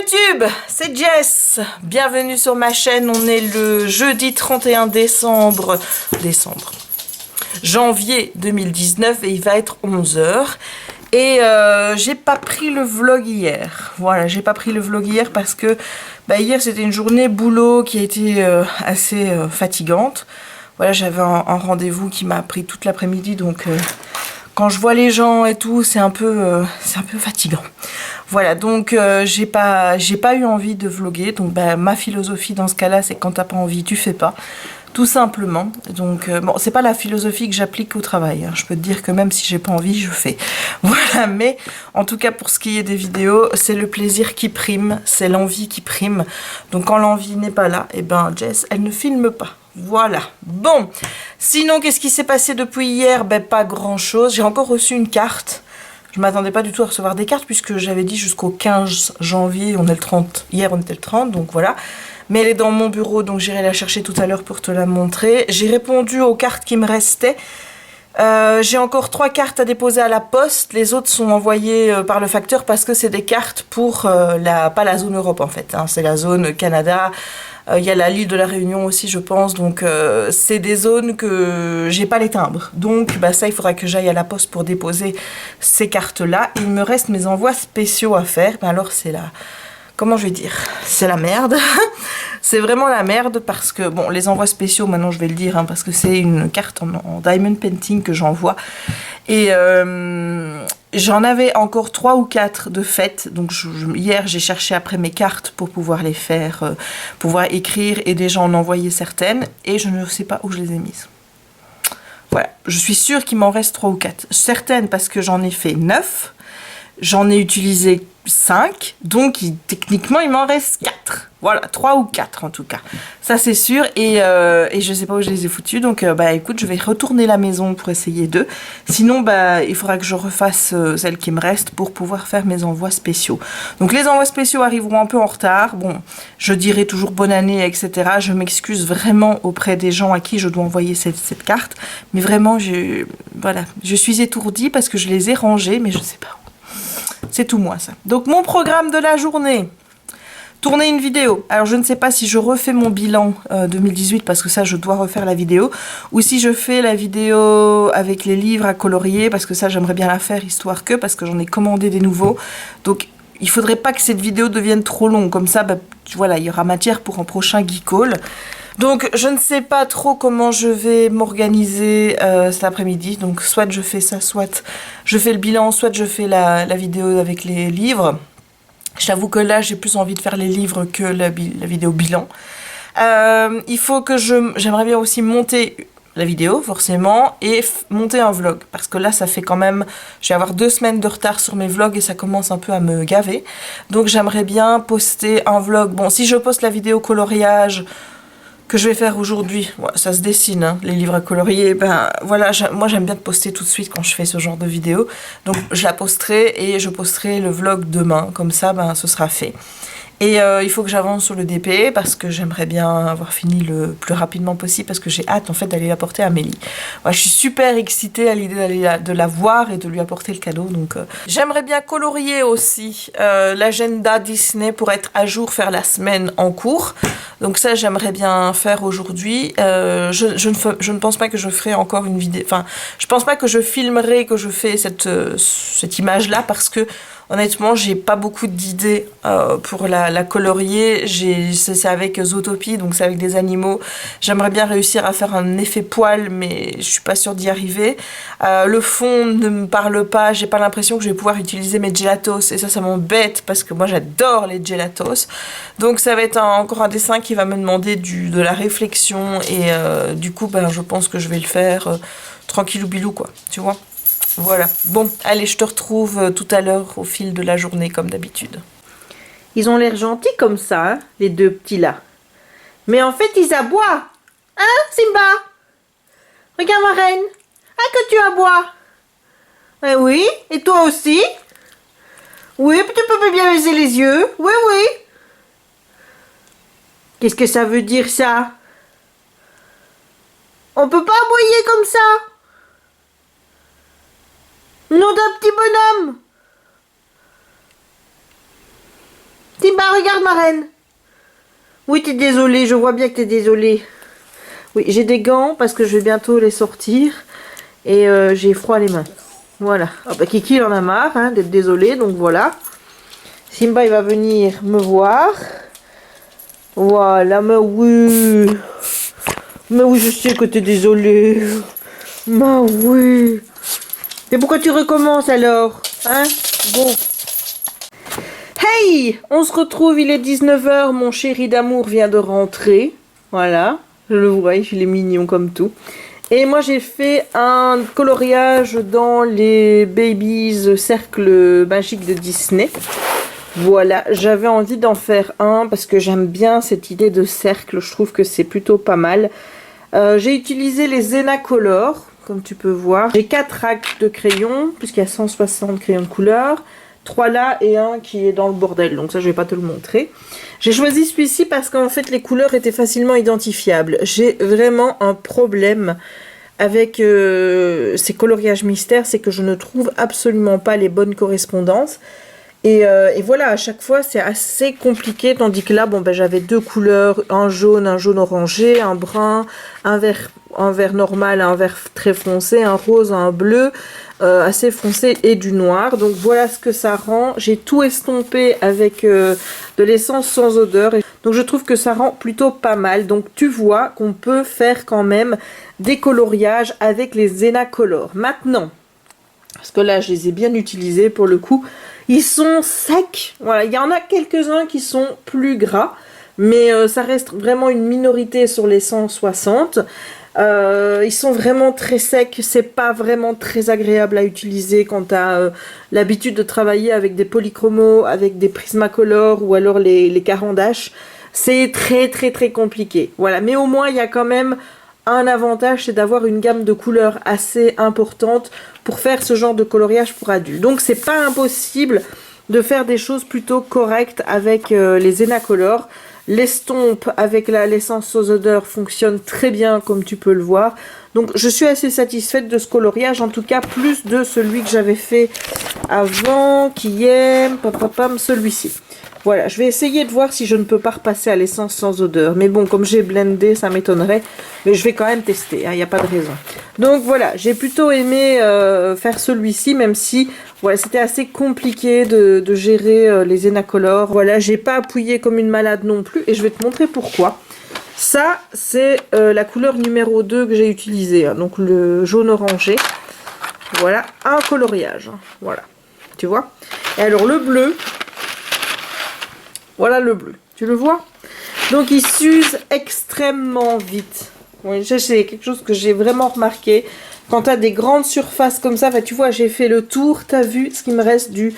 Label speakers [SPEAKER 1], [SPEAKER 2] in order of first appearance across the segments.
[SPEAKER 1] YouTube, c'est Jess. Bienvenue sur ma chaîne. On est le jeudi 31 janvier 2019 et il va être 11 h. Et j'ai pas pris le vlog hier. Voilà, j'ai pas pris le vlog hier parce que hier c'était une journée boulot qui a été assez fatigante. Voilà, j'avais un rendez-vous qui m'a pris toute l'après-midi, donc quand je vois les gens et tout, c'est un peu fatigant. Voilà, donc j'ai pas eu envie de vlogger. Donc ma philosophie dans ce cas-là, c'est quand t'as pas envie, tu fais pas. Tout simplement. Donc bon, c'est pas la philosophie que j'applique au travail, hein. Je peux te dire que même si j'ai pas envie, je fais. Voilà, mais en tout cas pour ce qui est des vidéos, c'est le plaisir qui prime, c'est l'envie qui prime. Donc quand l'envie n'est pas là, et ben Jess, elle ne filme pas. Voilà. Bon, sinon qu'est-ce qui s'est passé depuis hier? Pas grand chose. J'ai encore reçu une carte. Je m'attendais pas du tout à recevoir des cartes puisque j'avais dit jusqu'au 15 janvier, on est le 30, hier on était le 30, donc voilà. Mais elle est dans mon bureau, donc j'irai la chercher tout à l'heure pour te la montrer. J'ai répondu aux cartes qui me restaient. J'ai encore 3 cartes à déposer à la poste. Les autres sont envoyées par le facteur parce que c'est des cartes pour pas la zone Europe en fait, hein. C'est la zone Canada. Il y a l'île de la Réunion aussi, je pense. Donc c'est des zones que j'ai pas les timbres. Donc ça, il faudra que j'aille à la poste pour déposer ces cartes-là. Il me reste mes envois spéciaux à faire. Alors c'est la... Comment je vais dire? C'est la merde. C'est vraiment la merde parce que, bon, les envois spéciaux, maintenant je vais le dire, hein, parce que c'est une carte en diamond painting que j'envoie. Et j'en avais encore 3 ou 4 de faites. Donc hier, j'ai cherché après mes cartes pour pouvoir les faire, pouvoir écrire et déjà en envoyer certaines. Et je ne sais pas où je les ai mises. Voilà, je suis sûre qu'il m'en reste 3 ou 4. Certaines parce que j'en ai fait 9. J'en ai utilisé 5, donc techniquement il m'en reste 4. Voilà, 3 ou 4 en tout cas. Ça c'est sûr, et je sais pas où je les ai foutus, donc écoute, je vais retourner la maison pour essayer d'eux. Sinon, il faudra que je refasse celles qui me restent pour pouvoir faire mes envois spéciaux. Donc les envois spéciaux arriveront un peu en retard. Bon, je dirai toujours bonne année, etc. Je m'excuse vraiment auprès des gens à qui je dois envoyer cette carte. Mais vraiment, je suis étourdie parce que je les ai rangées, mais je sais pas. C'est tout moi ça. Donc mon programme de la journée, tourner une vidéo. Alors je ne sais pas si je refais mon bilan 2018 parce que ça je dois refaire la vidéo, ou si je fais la vidéo avec les livres à colorier parce que ça j'aimerais bien la faire histoire que, parce que j'en ai commandé des nouveaux. Donc il faudrait pas que cette vidéo devienne trop longue, comme ça voilà, il y aura matière pour un prochain Geek Haul. Donc je ne sais pas trop comment je vais m'organiser cet après-midi. Donc soit je fais ça, soit je fais le bilan, soit je fais la vidéo avec les livres. J'avoue que là j'ai plus envie de faire les livres que la vidéo bilan. Il faut que j'aimerais bien aussi monter la vidéo forcément et monter un vlog, parce que là ça fait quand même, je vais avoir 2 semaines de retard sur mes vlogs et ça commence un peu à me gaver. Donc j'aimerais bien poster un vlog. Bon, si je poste la vidéo coloriage que je vais faire aujourd'hui, ouais, ça se dessine, hein, les livres à colorier, voilà, moi j'aime bien te poster tout de suite quand je fais ce genre de vidéo, donc je la posterai et je posterai le vlog demain, comme ça ce sera fait. Et il faut que j'avance sur le DP parce que j'aimerais bien avoir fini le plus rapidement possible, parce que j'ai hâte en fait d'aller l'apporter à Amélie. Ouais, je suis super excitée à l'idée de la voir et de lui apporter le cadeau. Donc j'aimerais bien colorier aussi l'agenda Disney pour être à jour, faire la semaine en cours. Donc ça j'aimerais bien faire aujourd'hui. Je ne pense pas que je ferai encore une vidéo. Enfin, je pense pas que je filmerai que je fais cette image là, parce que honnêtement, j'ai pas beaucoup d'idées pour la colorier. C'est avec Zootopie, donc c'est avec des animaux. J'aimerais bien réussir à faire un effet poil, mais je suis pas sûre d'y arriver. Le fond ne me parle pas. J'ai pas l'impression que je vais pouvoir utiliser mes gelatos, et ça m'embête parce que moi j'adore les gelatos. Donc ça va être encore un dessin qui va me demander de la réflexion, et du coup, je pense que je vais le faire tranquillou bilou, quoi. Tu vois? Voilà. Bon, allez, je te retrouve tout à l'heure au fil de la journée, comme d'habitude.
[SPEAKER 2] Ils ont l'air gentils comme ça, hein, les 2 petits là. Mais en fait, ils aboient. Hein, Simba? Regarde ma reine. Ah, que tu aboies. Eh oui, et toi aussi? Oui, tu peux bien baisser les yeux. Oui, oui. Qu'est-ce que ça veut dire, ça? On peut pas aboyer comme ça. Nom d'un petit bonhomme. Simba, regarde ma reine. Oui, t'es désolée, je vois bien que t'es désolée. Oui, j'ai des gants parce que je vais bientôt les sortir. Et j'ai froid les mains. Voilà. Ah bah, Kiki il en a marre hein, d'être désolé, donc voilà. Simba il va venir me voir. Voilà, mais oui. Mais oui, je sais que t'es désolé. Mais oui. Mais pourquoi tu recommences alors? Hein? Bon. Hey! On se retrouve, il est 19 h, mon chéri d'amour vient de rentrer. Voilà. Je le vois, il est mignon comme tout. Et moi j'ai fait un coloriage dans les Babies cercles magiques de Disney. Voilà, j'avais envie d'en faire un parce que j'aime bien cette idée de cercle, je trouve que c'est plutôt pas mal. J'ai utilisé les Zenacolor, comme tu peux voir. J'ai 4 racks de crayons, puisqu'il y a 160 crayons de couleur. 3 là et un qui est dans le bordel, donc ça je vais pas te le montrer. J'ai choisi celui-ci parce qu'en fait les couleurs étaient facilement identifiables. J'ai vraiment un problème avec ces coloriages mystères, c'est que je ne trouve absolument pas les bonnes correspondances. Et voilà, à chaque fois c'est assez compliqué, tandis que là bon, ben, j'avais 2 couleurs, un jaune orangé, un brun, un vert normal, un vert très foncé, un rose, un bleu, assez foncé et du noir. Donc voilà ce que ça rend. J'ai tout estompé avec de l'essence sans odeur. Donc je trouve que ça rend plutôt pas mal. Donc tu vois qu'on peut faire quand même des coloriages avec les Zenacolor. Maintenant, parce que là je les ai bien utilisés pour le coup, ils sont secs. Voilà, il y en a quelques-uns qui sont plus gras, mais ça reste vraiment une minorité sur les 160. Ils sont vraiment très secs, c'est pas vraiment très agréable à utiliser quand tu as l'habitude de travailler avec des polychromos, avec des Prismacolor ou alors les Caran-d'Ache. C'est très compliqué. Voilà, mais au moins il y a quand même un avantage, c'est d'avoir une gamme de couleurs assez importante pour faire ce genre de coloriage pour adultes. Donc c'est pas impossible de faire des choses plutôt correctes avec les Zenacolor. L'estompe avec l'essence sans odeur fonctionne très bien comme tu peux le voir. Donc je suis assez satisfaite de ce coloriage, en tout cas plus de celui que j'avais fait avant, qui est celui-ci. Voilà, je vais essayer de voir si je ne peux pas repasser à l'essence sans odeur. Mais bon, comme j'ai blendé, ça m'étonnerait. Mais je vais quand même tester, il n'y a pas de raison. Donc voilà, j'ai plutôt aimé faire celui-ci, même si voilà, c'était assez compliqué de gérer les Zenacolor. Voilà, j'ai pas appuyé comme une malade non plus. Et je vais te montrer pourquoi. Ça, c'est la couleur numéro 2 que j'ai utilisée. Hein, donc le jaune orangé. Voilà, un coloriage. Hein, voilà, tu vois. Et alors le bleu... Voilà le bleu, tu le vois? Donc il s'use extrêmement vite. Oui, c'est quelque chose que j'ai vraiment remarqué. Quand tu as des grandes surfaces comme ça, bah, tu vois, j'ai fait le tour, tu as vu ce qui me reste du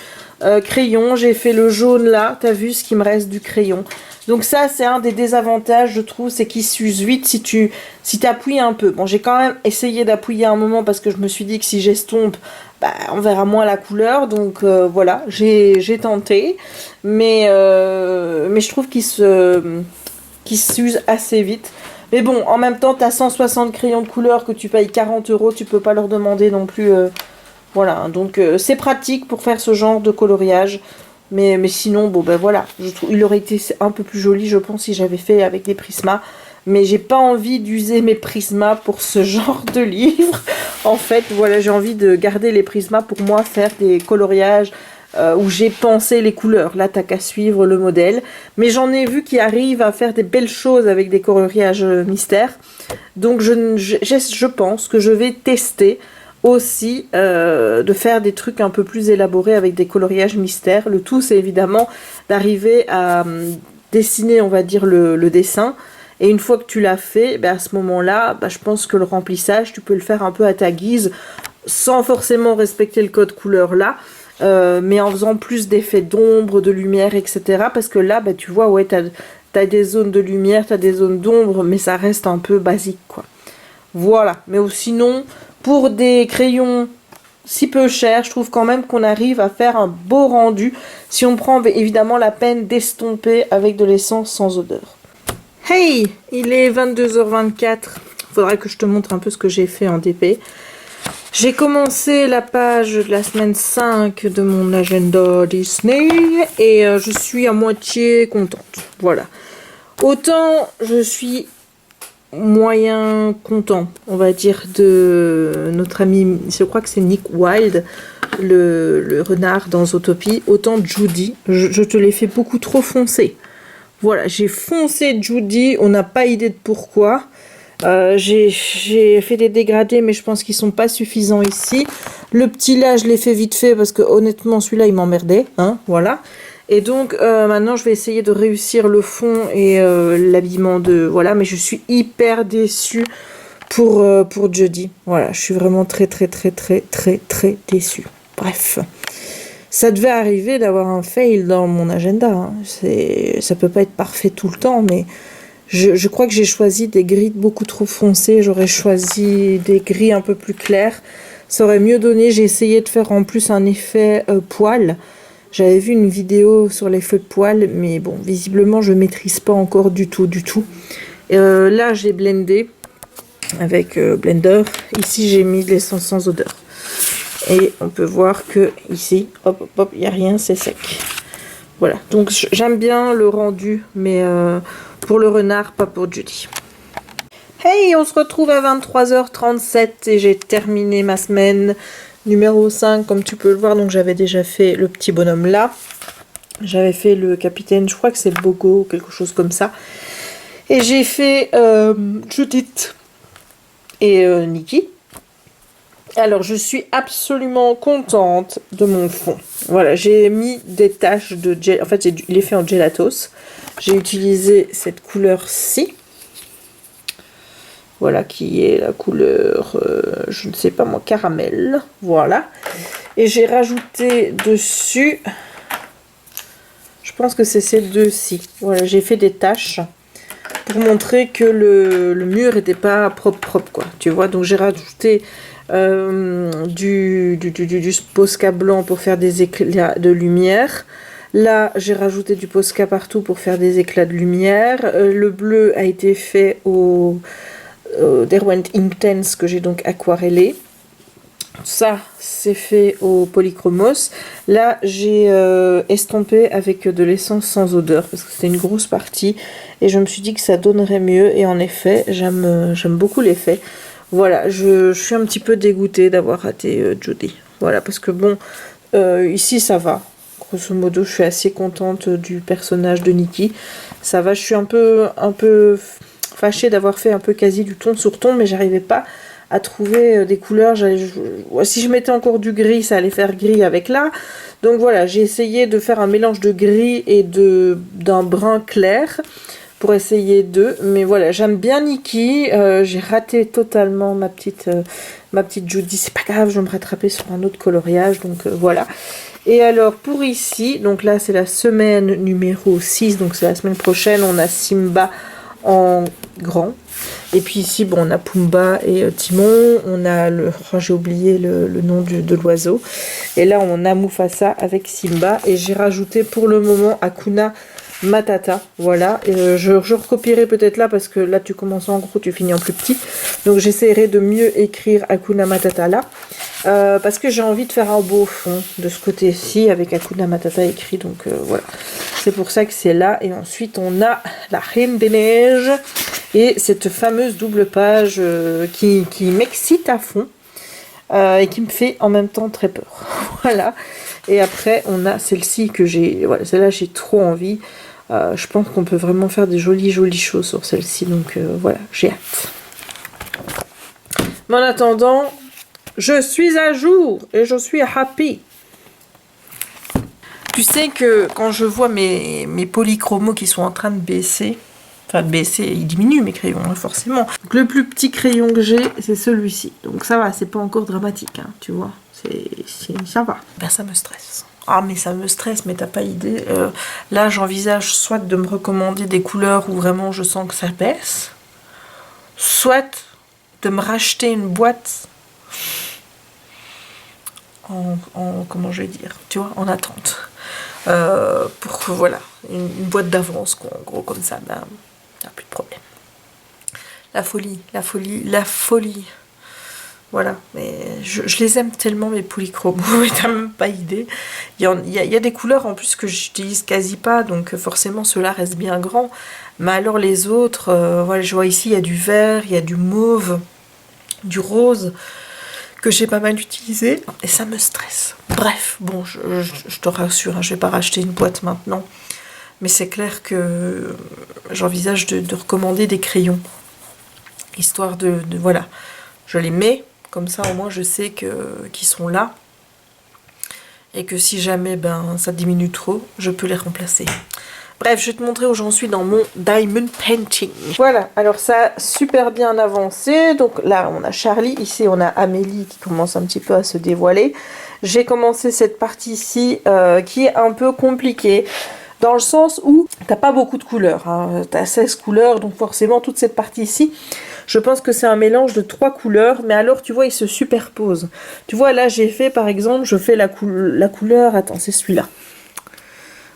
[SPEAKER 2] crayon. J'ai fait le jaune là, tu as vu ce qui me reste du crayon. Donc ça, c'est un des désavantages, je trouve, c'est qu'il s'use vite si tu appuies un peu. Bon, j'ai quand même essayé d'appuyer un moment parce que je me suis dit que si j'estompe, bah, on verra moins la couleur. Donc voilà, j'ai tenté. Mais je trouve qu'il s'use assez vite. Mais bon, en même temps, tu as 160 crayons de couleur que tu payes 40 €, tu peux pas leur demander non plus. Voilà, donc c'est pratique pour faire ce genre de coloriage. Mais sinon, bon ben voilà, je trouve il aurait été un peu plus joli, je pense, si j'avais fait avec des prismas. Mais j'ai pas envie d'user mes prismas pour ce genre de livre. En fait, voilà, j'ai envie de garder les prismas pour moi, faire des coloriages où j'ai pensé les couleurs. Là, t'as qu'à suivre le modèle. Mais j'en ai vu qui arrivent à faire des belles choses avec des coloriages mystères. Donc je pense que je vais tester aussi de faire des trucs un peu plus élaborés avec des coloriages mystères. Le tout, c'est évidemment d'arriver à dessiner, on va dire, le dessin. Et une fois que tu l'as fait, ben à ce moment-là, ben je pense que le remplissage, tu peux le faire un peu à ta guise, sans forcément respecter le code couleur là, mais en faisant plus d'effets d'ombre, de lumière, etc. Parce que là, ben tu vois, ouais, t'as des zones de lumière, t'as des zones d'ombre, mais ça reste un peu basique, quoi. Voilà, mais sinon, pour des crayons si peu chers, je trouve quand même qu'on arrive à faire un beau rendu si on prend évidemment la peine d'estomper avec de l'essence sans odeur. Hey, il est 22 h 24. Faudrait que je te montre un peu ce que j'ai fait en DP. J'ai commencé la page de la semaine 5 de mon agenda Disney et je suis à moitié contente. Voilà. Autant je suis moyen content, on va dire, de notre ami, je crois que c'est Nick Wilde, le renard dans Zootopie. Autant Judy, je te l'ai fait beaucoup trop foncer. Voilà, j'ai foncé Judy, on n'a pas idée de pourquoi. J'ai fait des dégradés, mais je pense qu'ils sont pas suffisants ici. Le petit là, je l'ai fait vite fait parce que honnêtement, celui-là, il m'emmerdait. Hein, voilà. Et donc, maintenant, je vais essayer de réussir le fond et l'habillement de... Voilà, mais je suis hyper déçue pour Judy. Voilà, je suis vraiment très déçue. Bref. Ça devait arriver d'avoir un fail dans mon agenda. Hein. Ça peut pas être parfait tout le temps, mais je crois que j'ai choisi des gris beaucoup trop foncés. J'aurais choisi des gris un peu plus clairs. Ça aurait mieux donné. J'ai essayé de faire en plus un effet poil. J'avais vu une vidéo sur l'effet poil, mais bon, visiblement, je maîtrise pas encore du tout. Là, j'ai blendé avec Blender. Ici, j'ai mis de l'essence sans odeur. Et on peut voir que ici, hop, il n'y a rien, c'est sec. Voilà, donc j'aime bien le rendu, mais pour le renard, pas pour Judy. Hey, on se retrouve à 23h37 et j'ai terminé ma semaine numéro 5, comme tu peux le voir. Donc j'avais déjà fait le petit bonhomme là. J'avais fait le capitaine, je crois que c'est Bogo ou quelque chose comme ça. Et j'ai fait Judith et Nikki. Alors, je suis absolument contente de mon fond. Voilà, j'ai mis des taches de gel. En fait, je l'ai fait en gelatos. J'ai utilisé cette couleur-ci. Voilà, qui est la couleur, je ne sais pas moi, caramel. Voilà. Et j'ai rajouté dessus, je pense que c'est ces deux-ci. Voilà, j'ai fait des taches pour montrer que le mur n'était pas propre, quoi. Tu vois, donc j'ai rajouté... du Posca blanc pour faire des éclats de lumière. Là, j'ai rajouté du Posca partout pour faire des éclats de lumière. Le bleu a été fait au Derwent Intense que j'ai donc aquarellé. Ça, c'est fait au Polychromos. Là, j'ai estompé avec de l'essence sans odeur parce que c'était une grosse partie et je me suis dit que ça donnerait mieux. Et en effet, j'aime beaucoup l'effet. Voilà, je suis un petit peu dégoûtée d'avoir raté Judy. Voilà, parce que bon, ici ça va. Grosso modo, je suis assez contente du personnage de Nikki. Ça va, je suis un peu fâchée d'avoir fait un peu quasi du ton sur ton, mais j'arrivais pas à trouver des couleurs. Si je mettais encore du gris, ça allait faire gris avec là. Donc voilà, j'ai essayé de faire un mélange de gris et d'un brun clair. Pour essayer d'eux, mais voilà, j'aime bien Nikki. J'ai raté totalement ma petite Judy, c'est pas grave, je vais me rattraper sur un autre coloriage, donc voilà. Et alors pour ici, donc là c'est la semaine numéro 6, donc c'est la semaine prochaine, on a Simba en grand, et puis ici bon on a Pumba et Timon, on a j'ai oublié le nom de l'oiseau, et là on a Mufasa avec Simba, et j'ai rajouté pour le moment Hakuna Matata, voilà. Je recopierai peut-être là parce que là tu commences en gros, tu finis en plus petit, donc j'essaierai de mieux écrire Hakuna Matata là, parce que j'ai envie de faire un beau fond de ce côté-ci avec Hakuna Matata écrit, donc voilà, c'est pour ça que c'est là. Et ensuite on a la Reine des Neiges et cette fameuse double page qui m'excite à fond et qui me fait en même temps très peur. Voilà. Et après on a celle-ci que j'ai, voilà, celle-là j'ai trop envie. Je pense qu'on peut vraiment faire des jolies choses sur celle-ci, donc voilà, j'ai hâte. Mais en attendant, je suis à jour et je suis happy. Tu sais que quand je vois mes polychromos qui sont en train de baisser, enfin de baisser, ils diminuent mes crayons, hein, forcément. Donc, le plus petit crayon que j'ai, c'est celui-ci. Donc ça va, c'est pas encore dramatique, hein, tu vois, ça va. Ben ça me stresse. Ah mais ça me stresse, mais t'as pas idée. Là j'envisage soit de me recommander des couleurs où vraiment je sens que ça baisse, soit de me racheter une boîte comment je vais dire, tu vois, en attente. Pour que voilà, une boîte d'avance, quoi, en gros, comme ça, ben, y a plus de problème. La folie.
[SPEAKER 1] Voilà, mais je les aime tellement mes polychromos, t'as même pas idée. Il y a des couleurs en plus que j'utilise quasi pas, donc forcément ceux-là restent bien grands. Mais alors les autres, voilà, je vois ici il y a du vert, il y a du mauve, du rose, que j'ai pas mal utilisé, et ça me stresse. Bref, bon, je te rassure, hein, je vais pas racheter une boîte maintenant. Mais c'est clair que j'envisage de recommander des crayons. Histoire voilà, je les mets. Comme ça, au moins, je sais qu'ils sont là. Et que si jamais ça diminue trop, je peux les remplacer. Bref, je vais te montrer où j'en suis dans mon diamond painting. Voilà, alors ça a super bien avancé. Donc là, on a Charlie. Ici, on a Amélie qui commence un petit peu à se dévoiler. J'ai commencé cette partie ici qui est un peu compliquée. Dans le sens où t'as pas beaucoup de couleurs. Hein. T'as 16 couleurs, donc forcément, toute cette partie ici... Je pense que c'est un mélange de 3 couleurs, mais alors tu vois, ils se superposent. Tu vois, là j'ai fait par exemple, je fais la couleur, attends, c'est celui-là.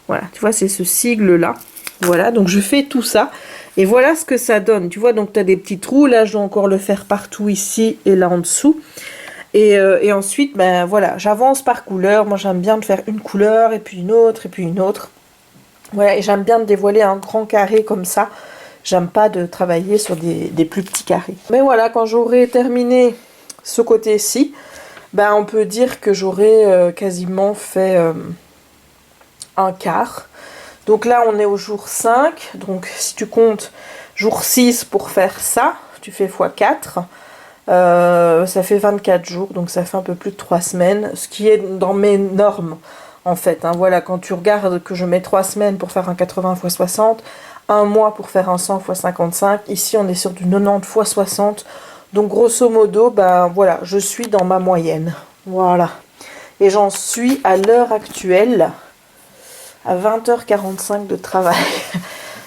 [SPEAKER 1] Voilà, tu vois, c'est ce sigle-là. Voilà, donc je fais tout ça. Et voilà ce que ça donne. Tu vois, donc tu as des petits trous. Là, je dois encore le faire partout ici et là en dessous. Et ensuite, voilà, j'avance par couleur. Moi, j'aime bien de faire une couleur, et puis une autre, et puis une autre. Voilà, et j'aime bien de dévoiler un grand carré comme ça. J'aime pas de travailler sur des plus petits carrés. Mais voilà, quand j'aurai terminé ce côté-ci, on peut dire que j'aurai quasiment fait un quart. Donc là, on est au jour 5. Donc si tu comptes jour 6 pour faire ça, tu fais x4. Ça fait 24 jours, donc ça fait un peu plus de 3 semaines. Ce qui est dans mes normes, en fait. Hein. Voilà, quand tu regardes que je mets 3 semaines pour faire un 80 x 60... un mois pour faire un 100 x 55. Ici, on est sur du 90 x 60. Donc, grosso modo, voilà, je suis dans ma moyenne. Voilà. Et j'en suis à l'heure actuelle à 20h45 de travail.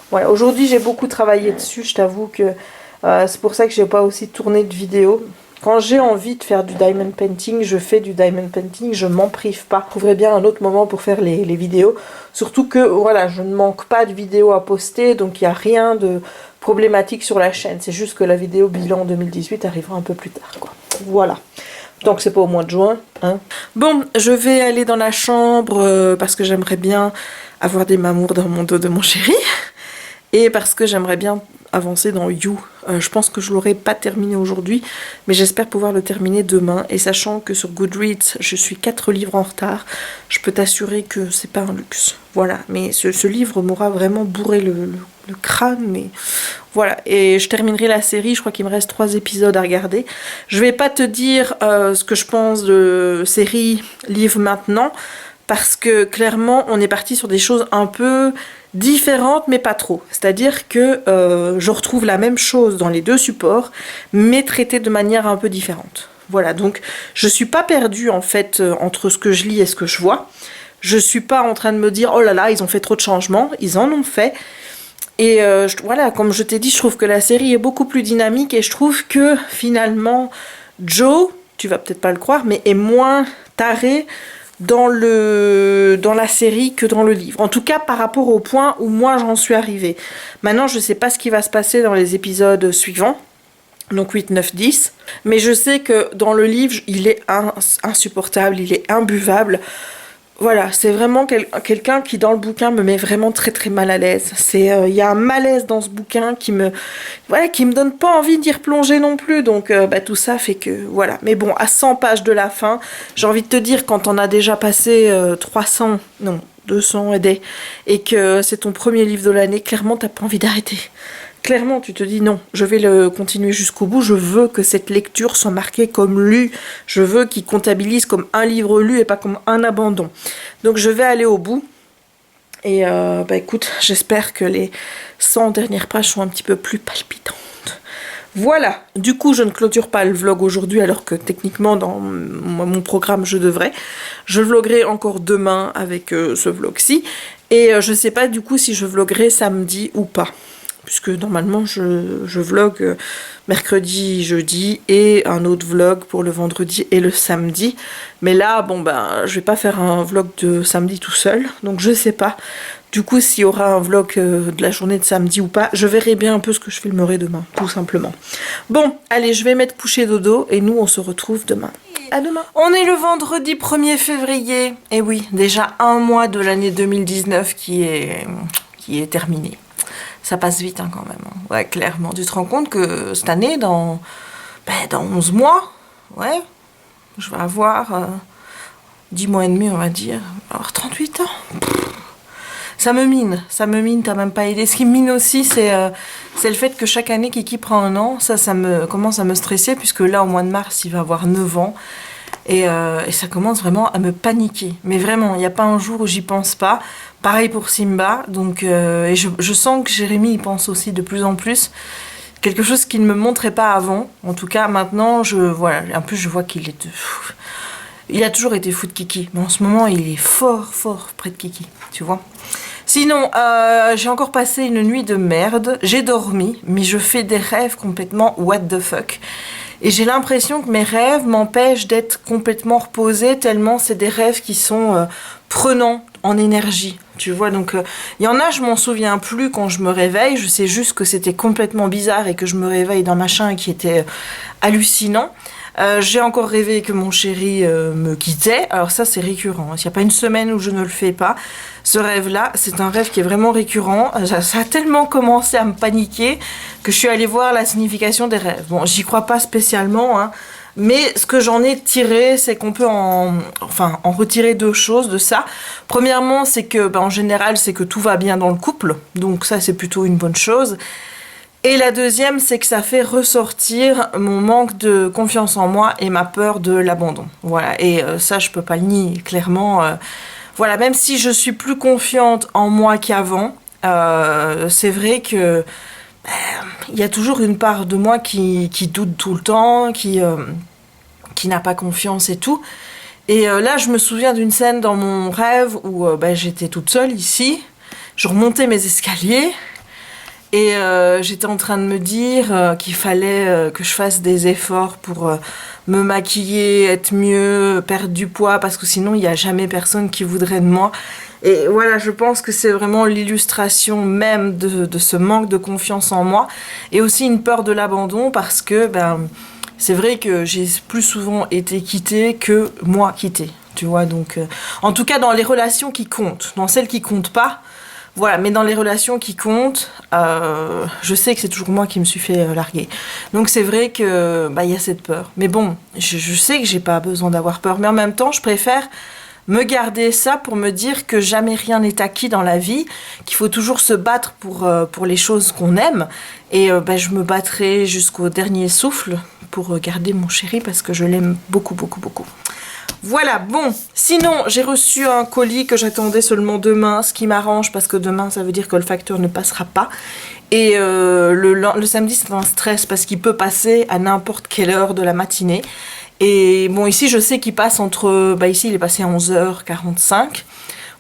[SPEAKER 1] Voilà. Aujourd'hui, j'ai beaucoup travaillé dessus. Je t'avoue que c'est pour ça que j'ai pas aussi tourné de vidéo. Quand j'ai envie de faire du diamond painting, je fais du diamond painting, je m'en prive pas. Je trouverai bien un autre moment pour faire les vidéos. Surtout que, voilà, je ne manque pas de vidéos à poster, donc il n'y a rien de problématique sur la chaîne. C'est juste que la vidéo bilan 2018 arrivera un peu plus tard, quoi. Voilà. Tant que c'est pas au mois de juin, hein. Bon, je vais aller dans la chambre parce que j'aimerais bien avoir des mamours dans mon dos de mon chéri. Et parce que j'aimerais bien avancer dans You. Je pense que je l'aurai pas terminé aujourd'hui, mais j'espère pouvoir le terminer demain. Et sachant que sur Goodreads, je suis 4 livres en retard, je peux t'assurer que c'est pas un luxe. Voilà, mais ce livre m'aura vraiment bourré le crâne, mais voilà. Et je terminerai la série, je crois qu'il me reste 3 épisodes à regarder. Je vais pas te dire ce que je pense de série, livre maintenant, parce que clairement, on est parti sur des choses un peu différentes, mais pas trop. C'est-à-dire que je retrouve la même chose dans les deux supports, mais traitée de manière un peu différente. Voilà, donc je suis pas perdue en fait entre ce que je lis et ce que je vois. Je suis pas en train de me dire, oh là là, ils ont fait trop de changements. Ils en ont fait. Et voilà, comme je t'ai dit, je trouve que la série est beaucoup plus dynamique et je trouve que finalement, Joe, tu vas peut-être pas le croire, mais est moins taré dans la série que dans le livre. En tout cas, par rapport au point où moi j'en suis arrivée. Maintenant, je sais pas ce qui va se passer dans les épisodes suivants. Donc 8, 9, 10. Mais je sais que dans le livre, il est insupportable, il est imbuvable. Voilà, c'est vraiment quelqu'un qui dans le bouquin me met vraiment très très mal à l'aise. Il y a un malaise dans ce bouquin qui me donne pas envie d'y replonger non plus. Donc tout ça fait que voilà. Mais bon, à 100 pages de la fin, j'ai envie de te dire, quand on a déjà passé 200 et que c'est ton premier livre de l'année, clairement t'as pas envie d'arrêter. Clairement, tu te dis non, je vais le continuer jusqu'au bout, je veux que cette lecture soit marquée comme lue, je veux qu'il comptabilise comme un livre lu et pas comme un abandon. Donc je vais aller au bout, et écoute, j'espère que les 100 dernières pages sont un petit peu plus palpitantes. Voilà, du coup je ne clôture pas le vlog aujourd'hui alors que techniquement dans mon programme je devrais. Je vloguerai encore demain avec ce vlog-ci, et je sais pas du coup si je vloguerai samedi ou pas. Puisque normalement je vlog mercredi, jeudi et un autre vlog pour le vendredi et le samedi. Mais là, je vais pas faire un vlog de samedi tout seul, donc je sais pas. Du coup, s'il y aura un vlog de la journée de samedi ou pas, je verrai bien un peu ce que je filmerai demain, tout simplement. Bon, allez, je vais mettre coucher dodo et nous, on se retrouve demain. À demain. On est le vendredi 1er février. Et oui, déjà un mois de l'année 2019 qui est terminé. Ça passe vite quand même. Ouais, clairement. Tu te rends compte que cette année, dans 11 mois, ouais, je vais avoir 10 mois et demi, on va dire. Je vais avoir 38 ans. Ça me mine, t'as même pas idée. Ce qui me mine aussi, c'est le fait que chaque année Kiki prend un an, ça me commence à me stresser, puisque là, au mois de mars, il va avoir 9 ans. Et ça commence vraiment à me paniquer. Mais vraiment, il n'y a pas un jour où j'y pense pas. Pareil pour Simba. Donc, et je sens que Jérémy y pense aussi de plus en plus. Quelque chose qu'il ne me montrait pas avant. En tout cas, maintenant, voilà. En plus, je vois qu'il est... Il a toujours été fou de Kiki. Mais en ce moment, il est fort près de Kiki. Tu vois ? Sinon, j'ai encore passé une nuit de merde. J'ai dormi, mais je fais des rêves complètement what the fuck. Et j'ai l'impression que mes rêves m'empêchent d'être complètement reposée, tellement c'est des rêves qui sont prenants en énergie. Tu vois, donc il y en a, je m'en souviens plus quand je me réveille. Je sais juste que c'était complètement bizarre et que je me réveille d'un machin qui était hallucinant. J'ai encore rêvé que mon chéri me quittait. Alors ça, c'est récurrent. Il n'y a pas une semaine où je ne le fais pas. Ce rêve-là, c'est un rêve qui est vraiment récurrent. Ça a tellement commencé à me paniquer que je suis allée voir la signification des rêves. Bon, j'y crois pas spécialement, hein, mais ce que j'en ai tiré, c'est qu'on peut en retirer deux choses de ça. Premièrement, c'est que, en général, c'est que tout va bien dans le couple. Donc ça, c'est plutôt une bonne chose. Et la deuxième, c'est que ça fait ressortir mon manque de confiance en moi et ma peur de l'abandon. Voilà, et ça, je peux pas le nier, clairement. Voilà, même si je suis plus confiante en moi qu'avant, c'est vrai que il y a toujours une part de moi qui doute tout le temps, qui n'a pas confiance et tout. Et là, je me souviens d'une scène dans mon rêve où j'étais toute seule ici, je remontais mes escaliers. Et j'étais en train de me dire qu'il fallait que je fasse des efforts pour me maquiller, être mieux, perdre du poids, parce que sinon il n'y a jamais personne qui voudrait de moi. Et voilà, je pense que c'est vraiment l'illustration même de ce manque de confiance en moi. Et aussi une peur de l'abandon, parce que c'est vrai que j'ai plus souvent été quittée que moi quittée. Tu vois, donc en tout cas dans les relations qui comptent, dans celles qui comptent pas. Voilà, mais dans les relations qui comptent, je sais que c'est toujours moi qui me suis fait larguer. Donc c'est vrai que y a cette peur. Mais bon, je sais que j'ai pas besoin d'avoir peur, mais en même temps, je préfère me garder ça pour me dire que jamais rien n'est acquis dans la vie, qu'il faut toujours se battre pour les choses qu'on aime. Et je me battrai jusqu'au dernier souffle pour garder mon chéri parce que je l'aime beaucoup. Voilà, bon, sinon j'ai reçu un colis que j'attendais seulement demain, ce qui m'arrange parce que demain ça veut dire que le facteur ne passera pas. Et le samedi c'est un stress parce qu'il peut passer à n'importe quelle heure de la matinée. Et bon, ici je sais qu'il passe ici il est passé à 11h45.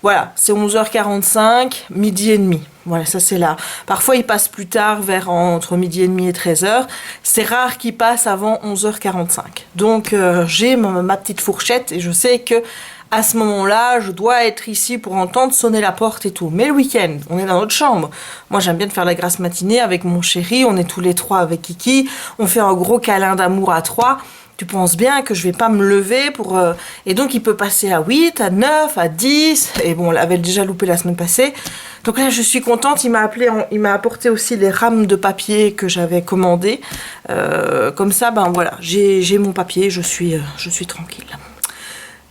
[SPEAKER 1] Voilà, c'est 11h45, midi et demi. Voilà, ça c'est là. Parfois il passe plus tard, entre midi et demi et 13h. C'est rare qu'il passe avant 11h45. Donc j'ai ma petite fourchette et je sais que à ce moment-là, je dois être ici pour entendre sonner la porte et tout. Mais le week-end, on est dans notre chambre. Moi j'aime bien faire la grasse matinée avec mon chéri, on est tous les trois avec Kiki, on fait un gros câlin d'amour à trois. Tu penses bien que je vais pas me lever pour... Et donc, il peut passer à 8, à 9, à 10. Et bon, on l'avait déjà loupé la semaine passée. Donc là, je suis contente. Il m'a appelé, il m'a apporté aussi les rames de papier que j'avais commandées. Comme ça, voilà, j'ai mon papier. Je suis tranquille.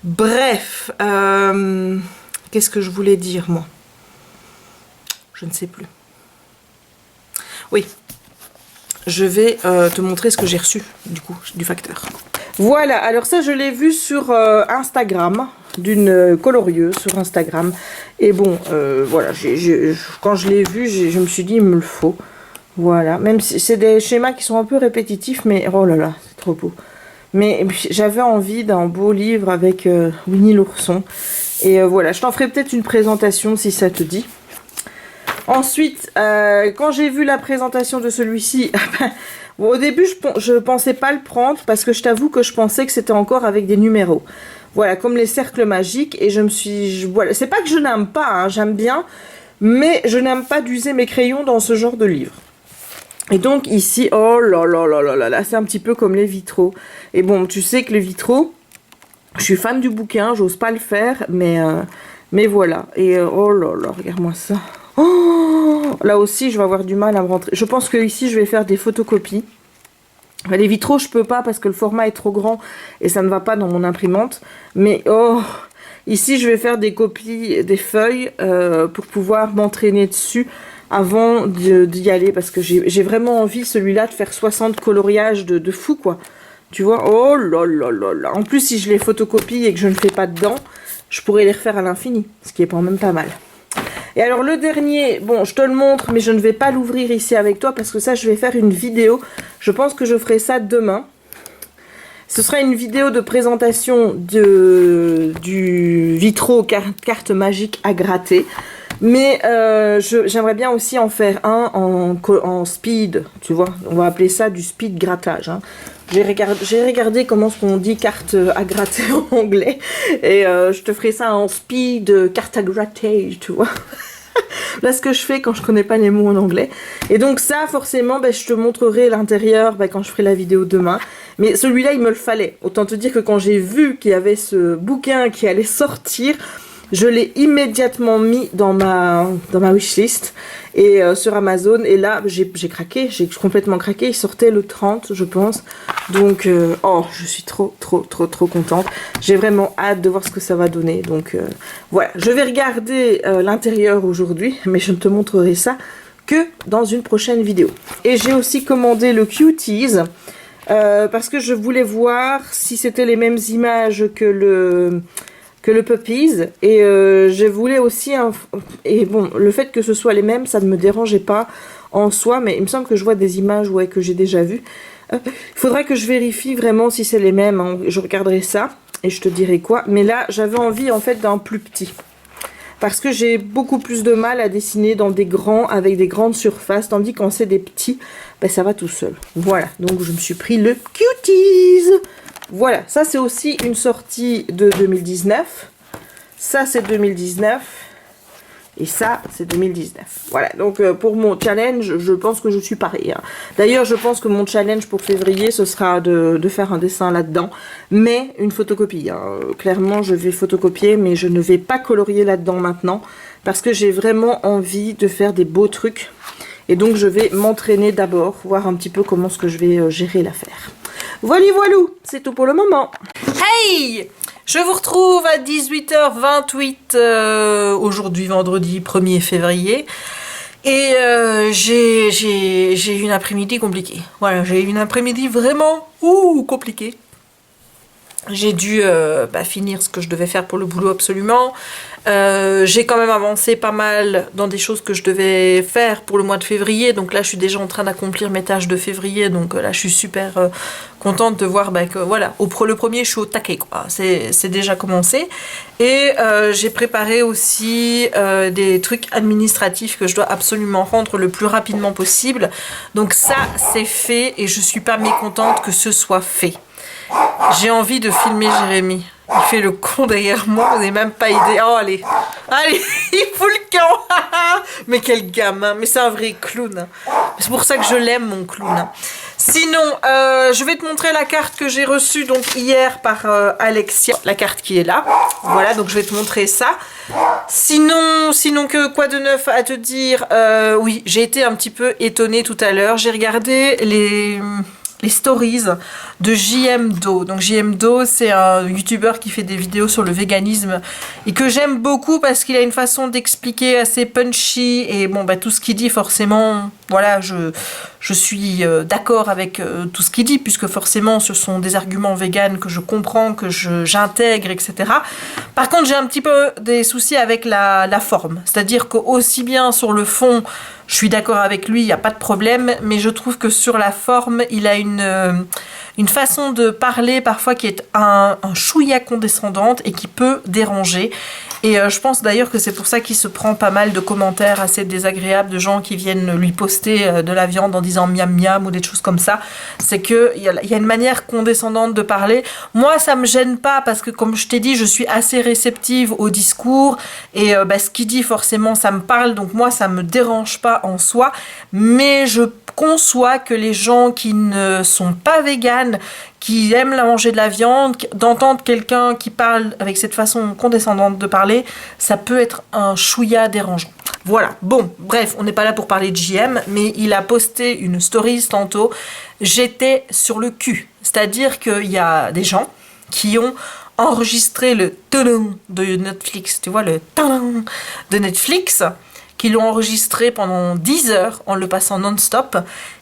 [SPEAKER 1] Bref. Qu'est-ce que je voulais dire, moi? Je ne sais plus. Oui. Je vais te montrer ce que j'ai reçu, du coup, du facteur. Voilà, alors ça, je l'ai vu sur Instagram, d'une colorieuse sur Instagram. Et bon, voilà, quand je l'ai vu, je me suis dit, il me le faut. Voilà, même si c'est des schémas qui sont un peu répétitifs, mais oh là là, c'est trop beau. Mais j'avais envie d'un beau livre avec Winnie l'ourson. Et voilà, je t'en ferai peut-être une présentation si ça te dit. Ensuite, quand j'ai vu la présentation de celui-ci, au début, je pensais pas le prendre parce que je t'avoue que je pensais que c'était encore avec des numéros. Voilà, comme les cercles magiques. Et voilà, c'est pas que je n'aime pas, hein, j'aime bien. mais je n'aime pas d'user mes crayons dans ce genre de livre. Et donc ici, oh là là là là là là, c'est un petit peu comme les vitraux. Et bon, tu sais que les vitraux, je suis fan du bouquin, j'ose pas le faire, mais voilà. Et oh là là, regarde-moi ça. Oh, là aussi, je vais avoir du mal à me rentrer. Je pense que ici, je vais faire des photocopies. Les vitraux, je peux pas parce que le format est trop grand et ça ne va pas dans mon imprimante. Mais oh, ici, je vais faire des copies des feuilles pour pouvoir m'entraîner dessus avant d'y aller, parce que j'ai vraiment envie, celui-là, de faire 60 coloriages de fou, quoi. Tu vois, oh là là là là. En plus, si je les photocopie et que je ne fais pas dedans, je pourrais les refaire à l'infini, ce qui est quand même pas mal. Et alors le dernier, bon, je te le montre, mais je ne vais pas l'ouvrir ici avec toi, parce que ça, je vais faire une vidéo. Je pense que je ferai ça demain. Ce sera une vidéo de présentation du vitraux carte magique à gratter. Mais j'aimerais bien aussi en faire un en speed, tu vois. On va appeler ça du speed grattage. Hein. J'ai regardé comment on dit carte à gratter en anglais. Et je te ferai ça en speed carte à gratter, tu vois. Là, ce que je fais quand je connais pas les mots en anglais. Et donc ça, forcément, ben, je te montrerai l'intérieur quand je ferai la vidéo demain. Mais celui-là, il me le fallait. Autant te dire que quand j'ai vu qu'il y avait ce bouquin qui allait sortir, je l'ai immédiatement mis dans ma wishlist et sur Amazon. Et là, j'ai craqué, j'ai complètement craqué. Il sortait le 30, je pense. Donc, oh, je suis trop contente. J'ai vraiment hâte de voir ce que ça va donner. Donc, voilà. Je vais regarder l'intérieur aujourd'hui, mais je ne te montrerai ça que dans une prochaine vidéo. Et j'ai aussi commandé le Cuties parce que je voulais voir si c'était les mêmes images que le Puppies, et je voulais aussi et bon, le fait que ce soit les mêmes, ça ne me dérangeait pas en soi, mais il me semble que je vois des images que j'ai déjà vues. Il faudrait que je vérifie vraiment si c'est les mêmes, hein. Je regarderai ça et je te dirai quoi, mais là j'avais envie en fait d'un plus petit, parce que j'ai beaucoup plus de mal à dessiner dans des grands avec des grandes surfaces, tandis quand c'est des petits, ben, ça va tout seul. Voilà, donc je me suis pris le Cuties. Voilà, ça c'est aussi une sortie de 2019. Ça c'est 2019. Et ça c'est 2019. Voilà, donc pour mon challenge, je pense que je suis pareil. Hein. D'ailleurs, je pense que mon challenge pour février, ce sera de faire un dessin là-dedans. Mais une photocopie. Hein. Clairement, je vais photocopier, mais je ne vais pas colorier là-dedans maintenant. Parce que j'ai vraiment envie de faire des beaux trucs. Et donc je vais m'entraîner d'abord, voir un petit peu comment est-ce que je vais gérer l'affaire. Voilà, voilou, c'est tout pour le moment. Hey! Je vous retrouve à 18h28 aujourd'hui, vendredi 1er février. Et j'ai eu une après-midi compliquée. Voilà, j'ai eu une après-midi vraiment compliquée. J'ai dû finir ce que je devais faire pour le boulot absolument. J'ai quand même avancé pas mal dans des choses que je devais faire pour le mois de février. Donc là, je suis déjà en train d'accomplir mes tâches de février. Donc là, je suis super contente de voir que voilà, le premier, je suis au taquet, quoi. C'est déjà commencé. Et j'ai préparé aussi des trucs administratifs que je dois absolument rendre le plus rapidement possible. Donc ça, c'est fait et je suis pas mécontente que ce soit fait. J'ai envie de filmer Jérémy. Il fait le con derrière moi, vous n'avez même pas idée. Oh, allez, il fout le camp. Mais quel gamin, mais c'est un vrai clown. C'est pour ça que je l'aime, mon clown. Sinon, je vais te montrer la carte que j'ai reçue donc hier par Alexia. La carte qui est là. Voilà, donc je vais te montrer ça. Sinon quoi de neuf à te dire? Oui, j'ai été un petit peu étonnée tout à l'heure. J'ai regardé les stories de JM Do. Donc JM Do, c'est un youtubeur qui fait des vidéos sur le véganisme et que j'aime beaucoup parce qu'il a une façon d'expliquer assez punchy et bon tout ce qu'il dit forcément, voilà, je suis d'accord avec tout ce qu'il dit puisque forcément ce sont des arguments véganes que je comprends, que j'intègre, etc. Par contre, j'ai un petit peu des soucis avec la forme, c'est-à-dire qu'aussi bien sur le fond, je suis d'accord avec lui, il n'y a pas de problème, mais je trouve que sur la forme, il a une une façon de parler parfois qui est un chouïa condescendante et qui peut déranger. Et je pense d'ailleurs que c'est pour ça qu'il se prend pas mal de commentaires assez désagréables de gens qui viennent lui poster de la viande en disant miam miam ou des choses comme ça. C'est qu'il y a une manière condescendante de parler. Moi, ça me gêne pas parce que, comme je t'ai dit, je suis assez réceptive au discours et ce qu'il dit, forcément, ça me parle. Donc moi, ça me dérange pas en soi. Mais je conçois que les gens qui ne sont pas véganes, qui aiment la manger de la viande, d'entendre quelqu'un qui parle avec cette façon condescendante de parler, ça peut être un chouïa dérangeant. Voilà, bon, bref, on n'est pas là pour parler de JM, mais il a posté une story tantôt, j'étais sur le cul. C'est-à-dire qu'il y a des gens qui ont enregistré le tadam de Netflix, tu vois, le tadam de Netflix, qui l'ont enregistré pendant 10 heures en le passant non-stop.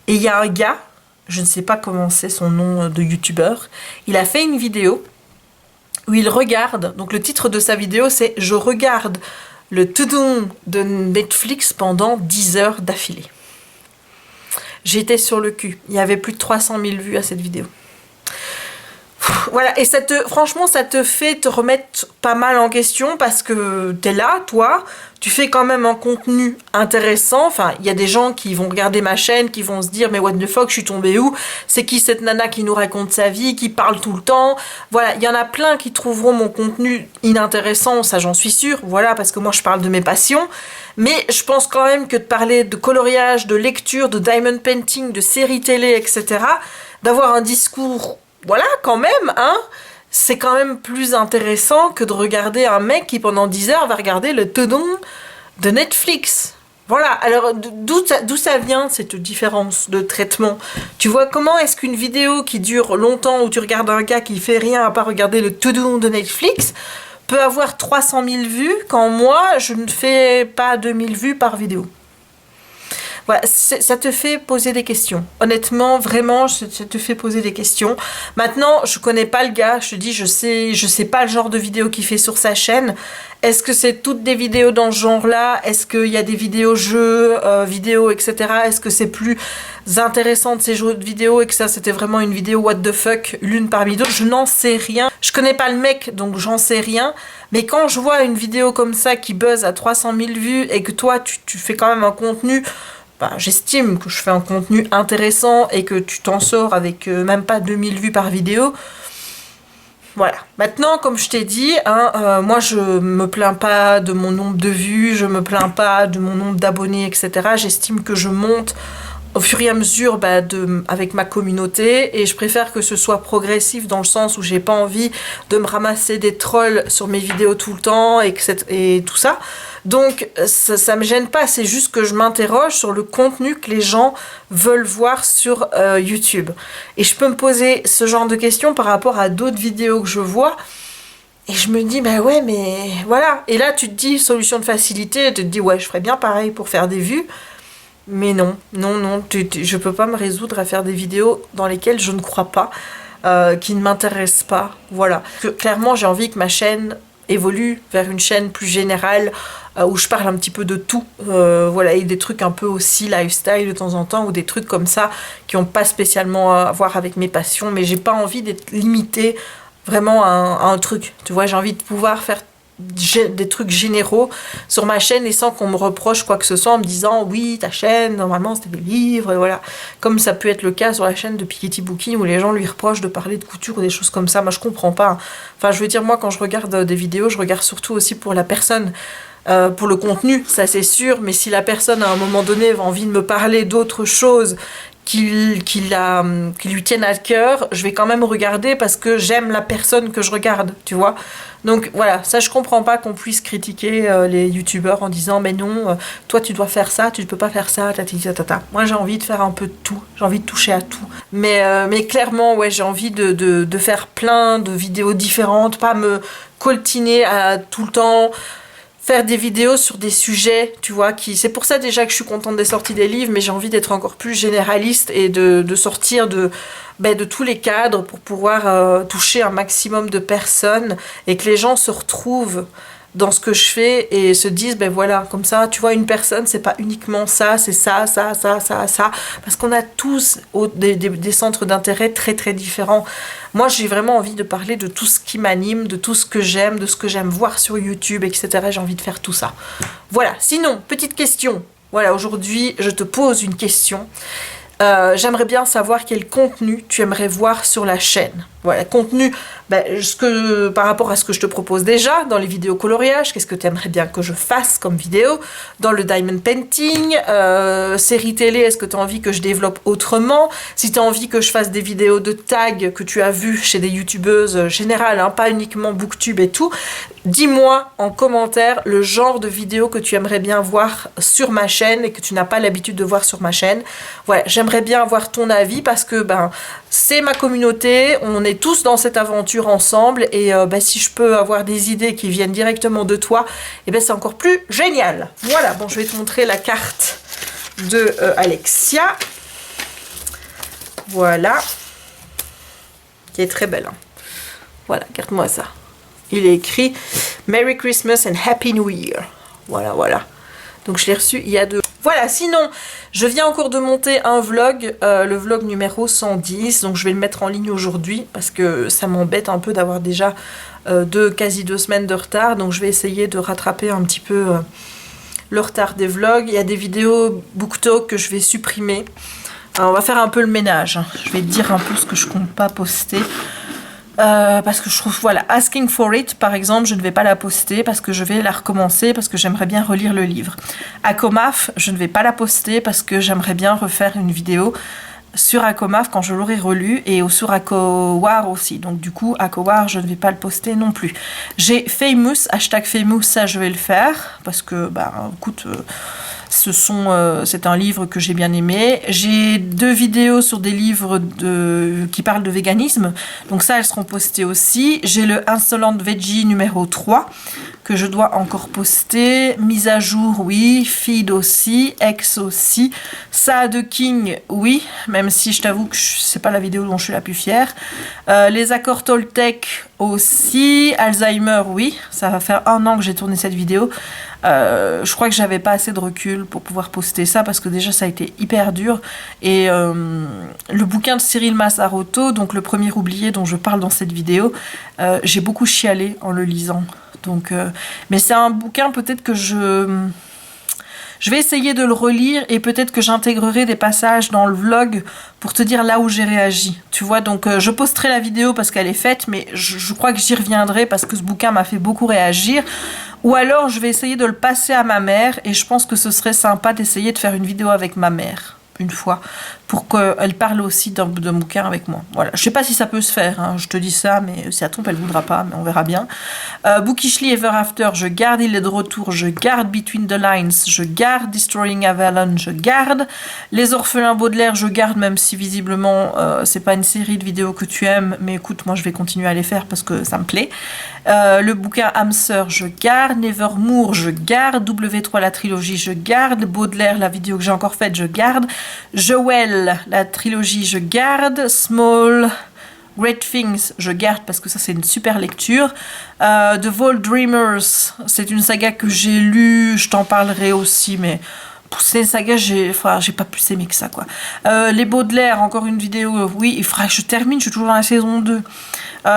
[SPEAKER 1] Et il y a un gars, je ne sais pas comment c'est son nom de youtubeur, il a fait une vidéo où il regarde, donc le titre de sa vidéo c'est « Je regarde le tudum de Netflix pendant 10 heures d'affilée ». J'étais sur le cul, il y avait plus de 300 000 vues à cette vidéo. Voilà, et franchement, ça te fait te remettre pas mal en question parce que t'es là, toi, tu fais quand même un contenu intéressant. Enfin, il y a des gens qui vont regarder ma chaîne, qui vont se dire, mais what the fuck, je suis tombée où? C'est qui cette nana qui nous raconte sa vie, qui parle tout le temps? Voilà, il y en a plein qui trouveront mon contenu inintéressant, ça j'en suis sûre. Voilà, parce que moi je parle de mes passions. Mais je pense quand même que de parler de coloriage, de lecture, de diamond painting, de séries télé, etc., d'avoir un discours... Voilà, quand même, hein, c'est quand même plus intéressant que de regarder un mec qui, pendant 10 heures, va regarder le tedon de Netflix. Voilà, alors d'où ça vient, cette différence de traitement? Tu vois, comment est-ce qu'une vidéo qui dure longtemps, où tu regardes un gars qui fait rien à part regarder le tedon de Netflix, peut avoir 300 000 vues, quand moi, je ne fais pas 2000 vues par vidéo? Voilà, ça te fait poser des questions. Honnêtement, vraiment, ça te fait poser des questions. Maintenant, je connais pas le gars, je te dis, je sais pas le genre de vidéo qu'il fait sur sa chaîne. Est-ce que c'est toutes des vidéos dans ce genre-là? Est-ce qu'il y a des vidéos jeux, vidéos, etc. Est-ce que c'est plus intéressant de ces jeux de vidéos et que ça, c'était vraiment une vidéo what the fuck, l'une parmi d'autres? Je n'en sais rien. Je connais pas le mec, donc j'en sais rien. Mais quand je vois une vidéo comme ça qui buzz à 300 000 vues et que toi, tu fais quand même un contenu... Bah, j'estime que je fais un contenu intéressant et que tu t'en sors avec même pas 2000 vues par vidéo. Voilà. Maintenant, comme je t'ai dit, hein, moi je me plains pas de mon nombre de vues, je me plains pas de mon nombre d'abonnés, etc. J'estime que je monte au fur et à mesure avec ma communauté et je préfère que ce soit progressif dans le sens où j'ai pas envie de me ramasser des trolls sur mes vidéos tout le temps et tout ça. Donc ça me gêne pas, c'est juste que je m'interroge sur le contenu que les gens veulent voir sur YouTube. Et je peux me poser ce genre de questions par rapport à d'autres vidéos que je vois. Et je me dis, bah ouais, mais voilà. Et là, tu te dis, solution de facilité, tu te dis, ouais, je ferais bien pareil pour faire des vues. Mais non, je peux pas me résoudre à faire des vidéos dans lesquelles je ne crois pas, qui ne m'intéressent pas. Voilà. Clairement, j'ai envie que ma chaîne évolue vers une chaîne plus générale où je parle un petit peu de tout, voilà, et des trucs un peu aussi lifestyle de temps en temps ou des trucs comme ça qui n'ont pas spécialement à voir avec mes passions, mais j'ai pas envie d'être limitée vraiment à un truc, tu vois, j'ai envie de pouvoir faire des trucs généraux sur ma chaîne et sans qu'on me reproche quoi que ce soit en me disant oui ta chaîne normalement c'était des livres et voilà, comme ça peut être le cas sur la chaîne de Piketty Booking où les gens lui reprochent de parler de couture ou des choses comme ça. Moi je comprends pas, enfin je veux dire, moi quand je regarde des vidéos je regarde surtout aussi pour la personne, pour le contenu, ça c'est sûr, mais si la personne à un moment donné a envie de me parler d'autre chose qui lui tiennent à cœur, je vais quand même regarder parce que j'aime la personne que je regarde, tu vois. Donc voilà, ça je comprends pas qu'on puisse critiquer les youtubeurs en disant mais non, toi tu dois faire ça, tu ne peux pas faire ça, tata. Moi j'ai envie de faire un peu de tout, j'ai envie de toucher à tout. Mais clairement, ouais, j'ai envie de faire plein de vidéos différentes, pas me coltiner à tout le temps... faire des vidéos sur des sujets, tu vois, c'est pour ça déjà que je suis contente des sorties des livres, mais j'ai envie d'être encore plus généraliste et de sortir de tous les cadres pour pouvoir toucher un maximum de personnes et que les gens se retrouvent dans ce que je fais et se disent, ben voilà, comme ça, tu vois, une personne, c'est pas uniquement ça, c'est ça, parce qu'on a tous des centres d'intérêt très très différents. Moi, j'ai vraiment envie de parler de tout ce qui m'anime, de tout ce que j'aime, de ce que j'aime voir sur YouTube, etc. J'ai envie de faire tout ça. Voilà, sinon, petite question. Voilà, aujourd'hui, je te pose une question. J'aimerais bien savoir quel contenu tu aimerais voir sur la chaîne. Voilà, contenu, par rapport à ce que je te propose déjà dans les vidéos coloriage, qu'est-ce que tu aimerais bien que je fasse comme vidéo, dans le diamond painting, série télé, est-ce que tu as envie que je développe autrement, si tu as envie que je fasse des vidéos de tag que tu as vues chez des youtubeuses générales, hein, pas uniquement booktube et tout, dis-moi en commentaire le genre de vidéo que tu aimerais bien voir sur ma chaîne et que tu n'as pas l'habitude de voir sur ma chaîne. Voilà, j'aimerais bien avoir ton avis parce que c'est ma communauté, on est tous dans cette aventure ensemble et si je peux avoir des idées qui viennent directement de toi, c'est encore plus génial. Voilà, bon, je vais te montrer la carte de Alexia. Voilà, qui est très belle. Hein. Voilà, regarde-moi ça. Il est écrit Merry Christmas and Happy New Year. Voilà, voilà. Donc je l'ai reçu il y a 2. Voilà, sinon, je viens encore de monter un vlog, le vlog numéro 110. Donc je vais le mettre en ligne aujourd'hui parce que ça m'embête un peu d'avoir déjà quasi 2 semaines de retard. Donc je vais essayer de rattraper un petit peu le retard des vlogs. Il y a des vidéos BookTok que je vais supprimer. Alors, on va faire un peu le ménage. Hein. Je vais te dire un peu ce que je compte pas poster. Parce que je trouve, voilà, Asking for It, par exemple, je ne vais pas la poster parce que je vais la recommencer, parce que j'aimerais bien relire le livre. Akomaf, je ne vais pas la poster parce que j'aimerais bien refaire une vidéo sur Akomaf quand je l'aurai relu et sur Akowar aussi. Donc du coup, Akowar, je ne vais pas le poster non plus. J'ai Famous, hashtag Famous, ça je vais le faire parce que, écoute... c'est un livre que j'ai bien aimé. J'ai 2 vidéos sur des livres qui parlent de véganisme. Donc ça, elles seront postées aussi. J'ai le Insolent Veggie numéro 3 que je dois encore poster. Mise à jour, oui. Feed aussi. Ex aussi. Ça de King, oui. Même si je t'avoue que c'est pas la vidéo dont je suis la plus fière. Les accords Toltec aussi. Alzheimer, oui. Ça va faire 1 an que j'ai tourné cette vidéo. Je crois que j'avais pas assez de recul pour pouvoir poster ça parce que déjà ça a été hyper dur et le bouquin de Cyril Mazzaroto, donc le premier oublié dont je parle dans cette vidéo, j'ai beaucoup chialé en le lisant, donc mais c'est un bouquin peut-être que je vais essayer de le relire et peut-être que j'intégrerai des passages dans le vlog pour te dire là où j'ai réagi. Tu vois, donc je posterai la vidéo parce qu'elle est faite, mais je crois que j'y reviendrai parce que ce bouquin m'a fait beaucoup réagir. Ou alors je vais essayer de le passer à ma mère et je pense que ce serait sympa d'essayer de faire une vidéo avec ma mère une fois pour qu'elle parle aussi d'un bouquin avec moi. Voilà, je sais pas si ça peut se faire, hein. Je te dis ça, mais si ça tombe, elle voudra pas, mais on verra bien. Bookishly Ever After, je garde. Il est de retour, je garde. Between the Lines, je garde. Destroying Avalon, je garde. Les Orphelins Baudelaire, je garde, même si visiblement c'est pas une série de vidéos que tu aimes, mais écoute, moi je vais continuer à les faire parce que ça me plaît. Le bouquin âme sœur, je garde. Nevermore, je garde. W3, la trilogie, je garde. Baudelaire, la vidéo que j'ai encore faite, je garde. Joël, la trilogie, je garde. Small, Great Things, je garde parce que ça c'est une super lecture. The Vault Dreamers, c'est une saga que j'ai lue, je t'en parlerai aussi, mais pour ces sagas, j'ai pas plus aimé que ça, quoi. Les Baudelaire, encore une vidéo, oui, il faudra que je termine, je suis toujours dans la saison 2.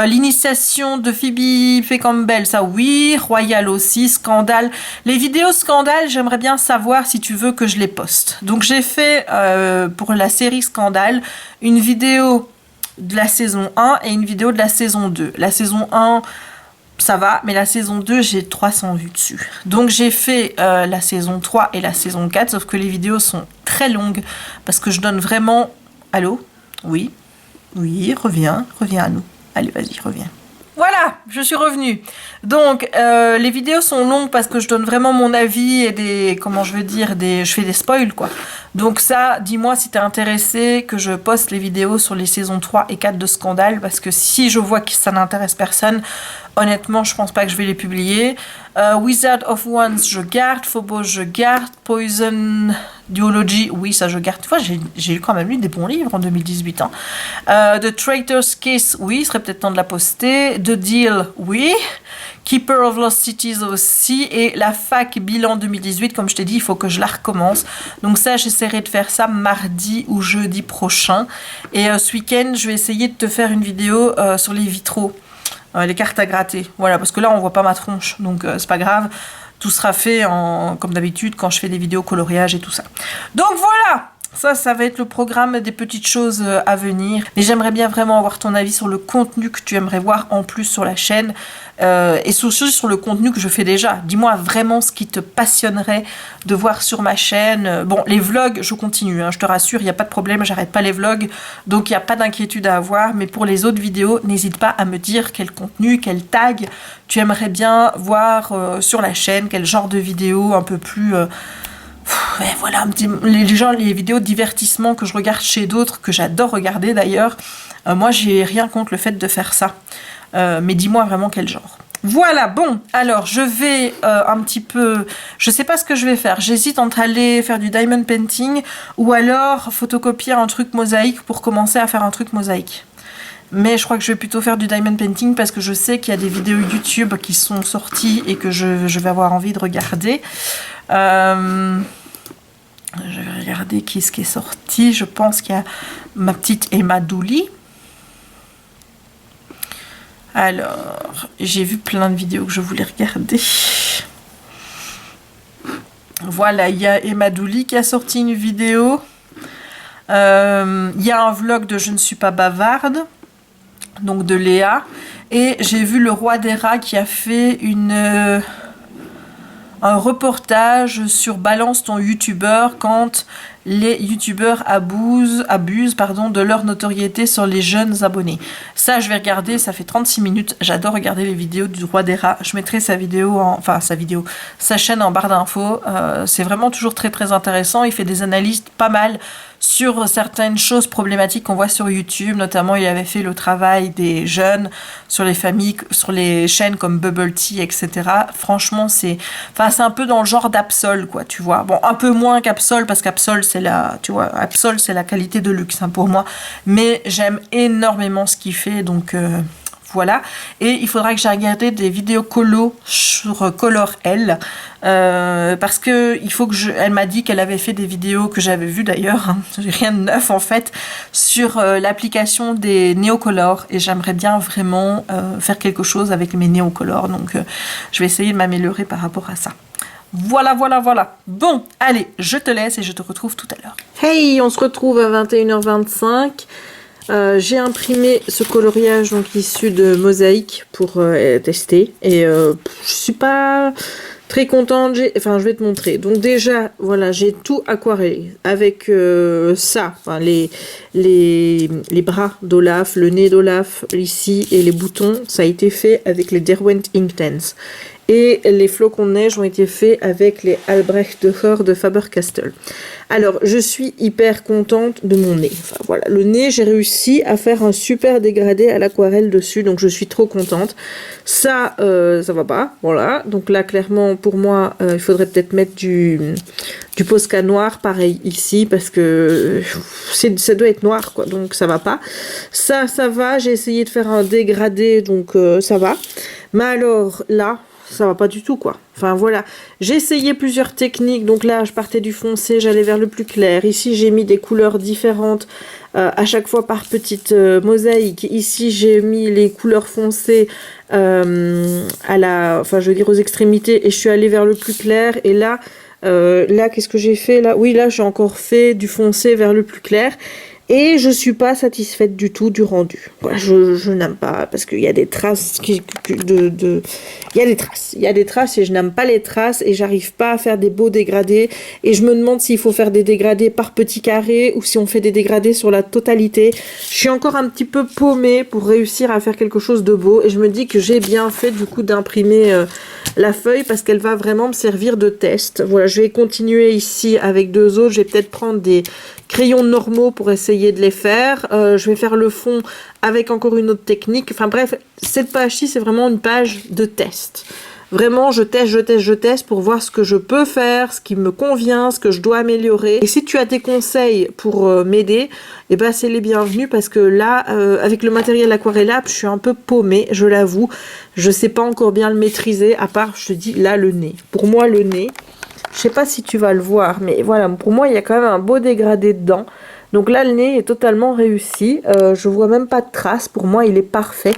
[SPEAKER 1] L'initiation de Phoebe Faye Campbell, ça oui. Royal aussi. Scandale. Les vidéos Scandale, j'aimerais bien savoir si tu veux que je les poste. Donc j'ai fait pour la série Scandale une vidéo de la saison 1 et une vidéo de la saison 2. La saison 1, ça va, mais la saison 2, j'ai 300 vues dessus. Donc j'ai fait la saison 3 et la saison 4, sauf que les vidéos sont très longues parce que je donne vraiment... Allô? Oui. Oui, reviens à nous. Allez, vas-y, reviens. Voilà, je suis revenue. Donc, les vidéos sont longues parce que je donne vraiment mon avis et je fais des spoils, quoi. Donc ça, dis-moi si t'es intéressé que je poste les vidéos sur les saisons 3 et 4 de Scandale, parce que si je vois que ça n'intéresse personne, honnêtement, je pense pas que je vais les publier. Wizard of Wands, je garde. Phobos, je garde. Poison Duology, oui, ça je garde. Tu vois, j'ai quand même lu des bons livres en 2018. Hein. The Traitor's Kiss, oui, il serait peut-être temps de la poster. The Deal, oui. Keeper of Lost Cities aussi, et la fac bilan 2018, comme je t'ai dit, il faut que je la recommence. Donc ça, j'essaierai de faire ça mardi ou jeudi prochain. Et ce week-end, je vais essayer de te faire une vidéo sur les vitraux, les cartes à gratter. Voilà, parce que là, on voit pas ma tronche, donc c'est pas grave. Tout sera fait comme d'habitude quand je fais des vidéos coloriage et tout ça. Donc voilà! Ça va être le programme des petites choses à venir. Mais j'aimerais bien vraiment avoir ton avis sur le contenu que tu aimerais voir en plus sur la chaîne. Et surtout sur le contenu que je fais déjà. Dis-moi vraiment ce qui te passionnerait de voir sur ma chaîne. Bon, les vlogs, je continue, hein, je te rassure, il n'y a pas de problème, j'arrête pas les vlogs. Donc il n'y a pas d'inquiétude à avoir. Mais pour les autres vidéos, n'hésite pas à me dire quel contenu, quel tag tu aimerais bien voir sur la chaîne. Quel genre de vidéo un peu plus... ouais, voilà, les vidéos de divertissement que je regarde chez d'autres, que j'adore regarder d'ailleurs. Moi, j'ai rien contre le fait de faire ça. Mais dis-moi vraiment quel genre. Voilà, bon, alors je vais un petit peu... Je sais pas ce que je vais faire. J'hésite entre aller faire du diamond painting ou alors photocopier un truc mosaïque pour commencer à faire un truc mosaïque. Mais je crois que je vais plutôt faire du diamond painting parce que je sais qu'il y a des vidéos YouTube qui sont sorties et que je vais avoir envie de regarder. Je vais regarder qui est sorti. Je pense qu'il y a ma petite Emma Dooley. Alors, j'ai vu plein de vidéos que je voulais regarder. Voilà, il y a Emma Dooley qui a sorti une vidéo. Il y a un vlog de Je ne suis pas bavarde, donc de Léa. Et j'ai vu le Roi des Rats qui a fait un reportage sur Balance ton youtubeur quand les youtubeurs abusent de leur notoriété sur les jeunes abonnés. Ça, je vais regarder, ça fait 36 minutes. J'adore regarder les vidéos du Roi des Rats. Je mettrai sa chaîne en barre d'infos. C'est vraiment toujours très très intéressant. Il fait des analyses pas mal sur certaines choses problématiques qu'on voit sur YouTube. Notamment, il avait fait le travail des jeunes sur les familles, sur les chaînes comme Bubble Tea, etc. Franchement, c'est un peu dans le genre d'Absol, quoi, tu vois. Bon, un peu moins qu'Absol, parce qu'Absol, c'est la qualité de luxe, hein, pour moi. Mais j'aime énormément ce qu'il fait, donc... voilà, et il faudra que j'ai regardé des vidéos colo sur Color L, parce que elle m'a dit qu'elle avait fait des vidéos que j'avais vues d'ailleurs, hein, rien de neuf en fait, sur l'application des néocolores, et j'aimerais bien vraiment faire quelque chose avec mes néocolores, donc je vais essayer de m'améliorer par rapport à ça. Voilà. Bon, allez, je te laisse et je te retrouve tout à l'heure.
[SPEAKER 2] Hey, on se retrouve à 21h25. J'ai imprimé ce coloriage donc issu de Mosaïque pour tester et je suis pas très contente. Je vais te montrer. Donc déjà, voilà, j'ai tout aquarellé avec les bras d'Olaf, le nez d'Olaf ici et les boutons. Ça a été fait avec les Derwent Inktense. Et les flocons de neige ont été faits avec les Albrecht Dürer de Faber-Castell. Alors, je suis hyper contente de mon nez. Enfin, voilà, le nez, j'ai réussi à faire un super dégradé à l'aquarelle dessus, donc je suis trop contente. Ça va pas, voilà. Donc là, clairement, pour moi, il faudrait peut-être mettre du Posca noir, pareil, ici, parce que ça doit être noir, quoi, donc ça va pas. Ça va, j'ai essayé de faire un dégradé, donc ça va. Mais alors, là... ça va pas du tout, quoi. Enfin, voilà. J'ai essayé plusieurs techniques. Donc là, je partais du foncé, j'allais vers le plus clair. Ici, j'ai mis des couleurs différentes à chaque fois par petite mosaïque. Ici, j'ai mis les couleurs foncées aux extrémités. Et je suis allée vers le plus clair. Et là, qu'est-ce que j'ai fait là? Oui, là, j'ai encore fait du foncé vers le plus clair. Et je suis pas satisfaite du tout du rendu. Voilà, je n'aime pas parce qu'il y a des traces il y a des traces et je n'aime pas les traces et j'arrive pas à faire des beaux dégradés et je me demande s'il faut faire des dégradés par petits carrés ou si on fait des dégradés sur la totalité. Je suis encore un petit peu paumée pour réussir à faire quelque chose de beau et je me dis que j'ai bien fait du coup d'imprimer la feuille parce qu'elle va vraiment me servir de test. Voilà, je vais continuer ici avec deux autres. Je vais peut-être prendre des crayons normaux pour essayer de les faire. Je vais faire le fond avec encore une autre technique. Enfin bref, cette page-ci, c'est vraiment une page de test. Vraiment, je teste pour voir ce que je peux faire, ce qui me convient, ce que je dois améliorer. Et si tu as des conseils pour m'aider, eh ben c'est les bienvenus parce que là, avec le matériel Aquarellab, je suis un peu paumée, je l'avoue. Je sais pas encore bien le maîtriser, à part, je te dis, là, le nez. Pour moi, le nez, je sais pas si tu vas le voir, mais voilà, pour moi, il y a quand même un beau dégradé dedans. Donc là, le nez est totalement réussi. Je vois même pas de traces. Pour moi, il est parfait.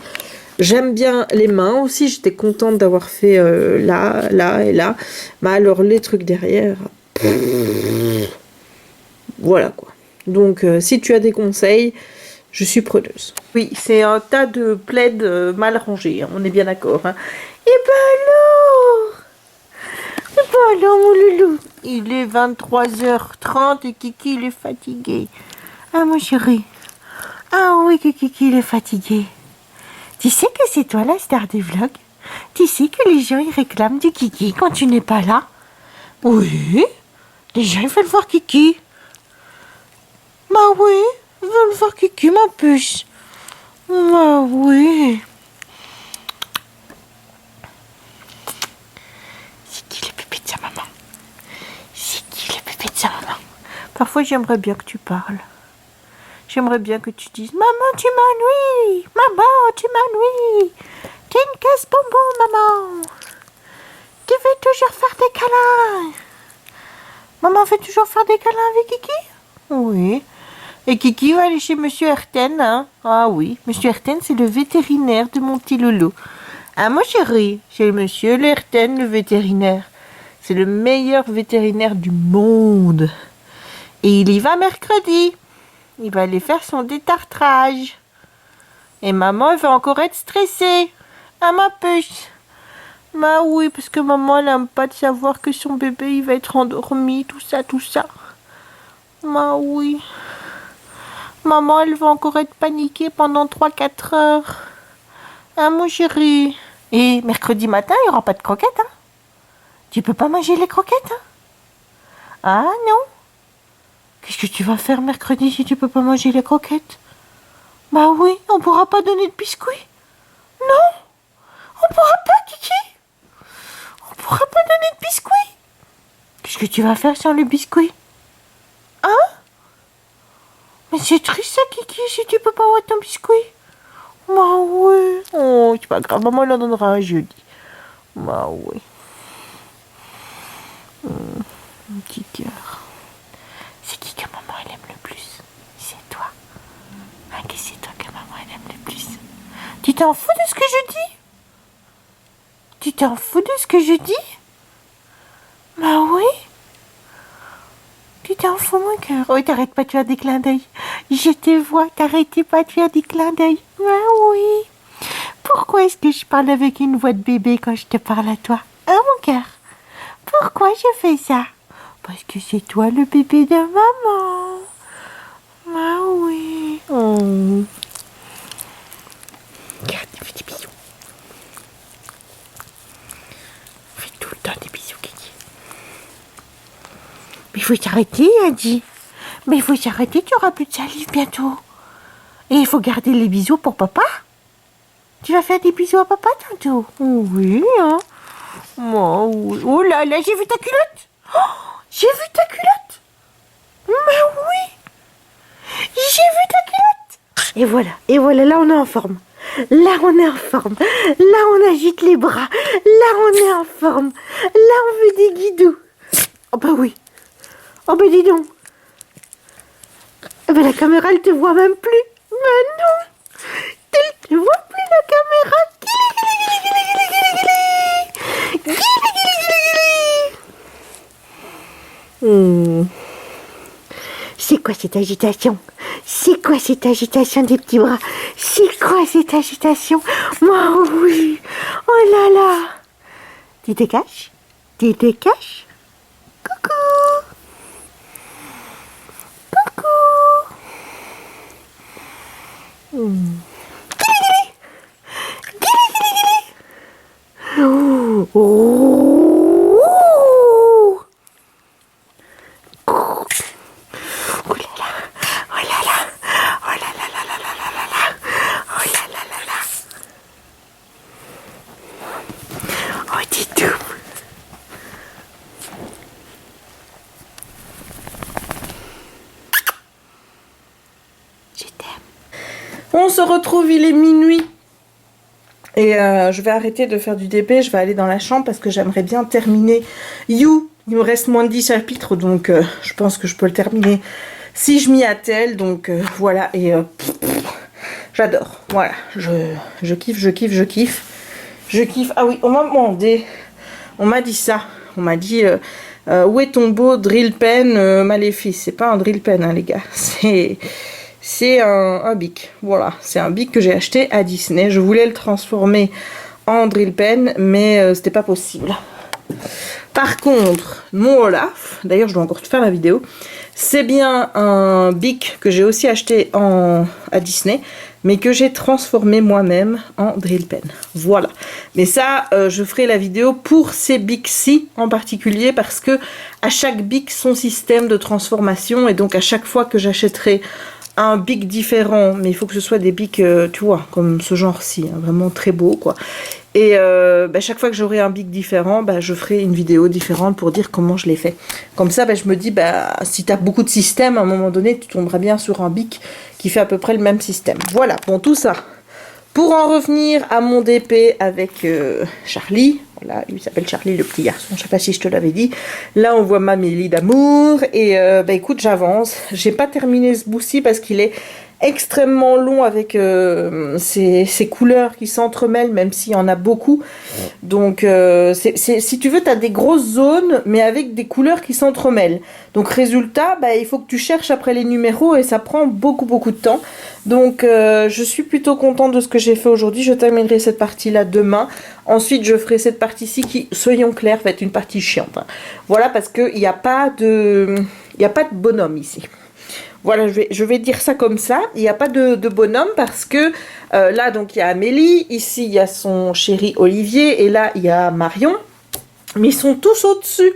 [SPEAKER 2] J'aime bien les mains aussi, j'étais contente d'avoir fait là, là et là. Mais alors les trucs derrière, voilà quoi. Donc si tu as des conseils, je suis preneuse. Oui, c'est un tas de plaids mal rangés, hein, on est bien d'accord. Hein. Et ben alors mon loulou, il est 23h30 et Kiki il est fatigué. Ah mon chéri, ah oui que Kiki il est fatigué. Tu sais que c'est toi la star des vlogs? Tu sais que les gens ils réclament du Kiki quand tu n'es pas là? Oui, les gens ils veulent voir Kiki. Bah oui, ils veulent voir Kiki ma puce. Bah oui. C'est qui le bébé de sa maman? C'est qui le bébé de sa maman? Parfois j'aimerais bien que tu parles. J'aimerais bien que tu dises « Maman, tu m'ennuies! Maman, tu m'ennuies! T'es une casse-bonbon, maman! Tu veux toujours faire des câlins! Maman veut toujours faire des câlins avec Kiki? Oui. Et Kiki va aller chez Monsieur Herten, hein? Ah oui, Monsieur Herten, c'est le vétérinaire de mon petit loulou. Ah, mon chéri, c'est Monsieur Herten, le vétérinaire. C'est le meilleur vétérinaire du monde. Et il y va mercredi. Il va aller faire son détartrage. Et maman, elle va encore être stressée. Ah, ma puce. Bah oui, parce que maman, elle n'aime pas de savoir que son bébé, il va être endormi, tout ça, tout ça. Bah oui. Maman, elle va encore être paniquée pendant 3-4 heures. Ah, mon chéri. Et mercredi matin, il n'y aura pas de croquettes, hein? Tu peux pas manger les croquettes, hein? Ah, non. Qu'est-ce que tu vas faire mercredi si tu peux pas manger les croquettes? Bah oui, on pourra pas donner de biscuits. Non, on pourra pas, Kiki. On pourra pas donner de biscuits. Qu'est-ce que tu vas faire sans les biscuits? Hein? Mais c'est triste ça, Kiki, si tu peux pas avoir ton biscuit. Bah oui. Oh, c'est pas grave, maman elle en donnera un jeudi. Bah oui. Un petit cœur. C'est qui que maman elle aime le plus? C'est toi. Hein, que c'est toi que maman elle aime le plus? Tu t'en fous de ce que je dis? Tu t'en fous de ce que je dis? Bah oui. Tu t'en fous mon cœur. Oui, t'arrêtes pas de faire des clins d'œil. Je te vois, t'arrêtes pas de faire des clins d'œil. Bah oui. Pourquoi est-ce que je parle avec une voix de bébé quand je te parle à toi? Hein mon cœur? Pourquoi je fais ça? Parce que c'est toi le bébé de maman. Ah oui. Oh. Regarde, fais des bisous. Fais tout le temps des bisous, Kiki. Mais il faut s'arrêter, Adi. Mais il faut s'arrêter, tu auras plus de salive bientôt. Et il faut garder les bisous pour papa. Tu vas faire des bisous à papa tantôt? Oui, hein. Oh, oui. Oh là là, j'ai vu ta culotte. Oh, j'ai vu ta culotte. Mais oui. J'ai vu ta culotte. Et voilà, là on est en forme. Là on est en forme. Là on agite les bras. Là on est en forme. Là on veut des guidous. Oh bah oui. Oh bah dis donc. Eh ben la caméra elle te voit même plus. Mais non. Elle te voit plus la caméra. C'est quoi cette agitation? C'est quoi cette agitation des petits bras? C'est quoi cette agitation? Moi oui. Oh là là. Tu te caches? Tu te caches? Coucou. Coucou. Oh. Oh. Oh là là, oh là là, oh là là là là là là là, oh là là là là. Oh dis
[SPEAKER 1] On se retrouve, il est minuit. Et je vais arrêter de faire du DP, je vais aller dans la chambre parce que j'aimerais bien terminer You. Il me reste moins de 10 chapitres, donc je pense que je peux le terminer si je m'y attelle. Donc voilà, et j'adore. Voilà, je kiffe, je kiffe, je kiffe. Je kiffe. Ah oui, on m'a demandé, on m'a dit ça. On m'a dit, où est ton beau drill pen Maléfice? C'est pas un drill pen, hein, les gars. C'est un bic. Voilà, c'est un bic que j'ai acheté à Disney. Je voulais le transformer en drill pen, mais c'était pas possible. Par contre, mon Olaf, d'ailleurs je dois encore faire la vidéo, c'est bien un bic que j'ai aussi acheté à Disney, mais que j'ai transformé moi-même en drill pen. Voilà. Mais ça, je ferai la vidéo pour ces bics-ci en particulier, parce que à chaque bic, son système de transformation, et donc à chaque fois que j'achèterai un bic différent, mais il faut que ce soit des bics, tu vois, comme ce genre-ci, hein, vraiment très beau, quoi. Et chaque fois que j'aurai un bic différent, je ferai une vidéo différente pour dire comment je l'ai fait. Comme ça, je me dis, si tu as beaucoup de systèmes, à un moment donné, tu tomberas bien sur un bic qui fait à peu près le même système. Voilà, bon, tout ça. Pour en revenir à mon DP avec Charlie, voilà, il s'appelle Charlie le petit garçon, je sais pas si je te l'avais dit. Là, on voit Mamélie d'amour, et écoute, j'avance. J'ai pas terminé ce bout-ci parce qu'il est extrêmement long avec ces couleurs qui s'entremêlent, même s'il y en a beaucoup. Donc, si tu veux, tu as des grosses zones, mais avec des couleurs qui s'entremêlent. Donc, résultat, il faut que tu cherches après les numéros et ça prend beaucoup, beaucoup de temps. Donc, je suis plutôt contente de ce que j'ai fait aujourd'hui. Je terminerai cette partie-là demain. Ensuite, je ferai cette partie-ci qui, soyons clairs, va être une partie chiante. Hein. Voilà, parce qu'il n'y a pas de bonhomme ici. Voilà, je vais dire ça comme ça. Il n'y a pas de bonhomme parce que là, donc, il y a Amélie. Ici, il y a son chéri Olivier. Et là, il y a Marion. Mais ils sont tous au-dessus,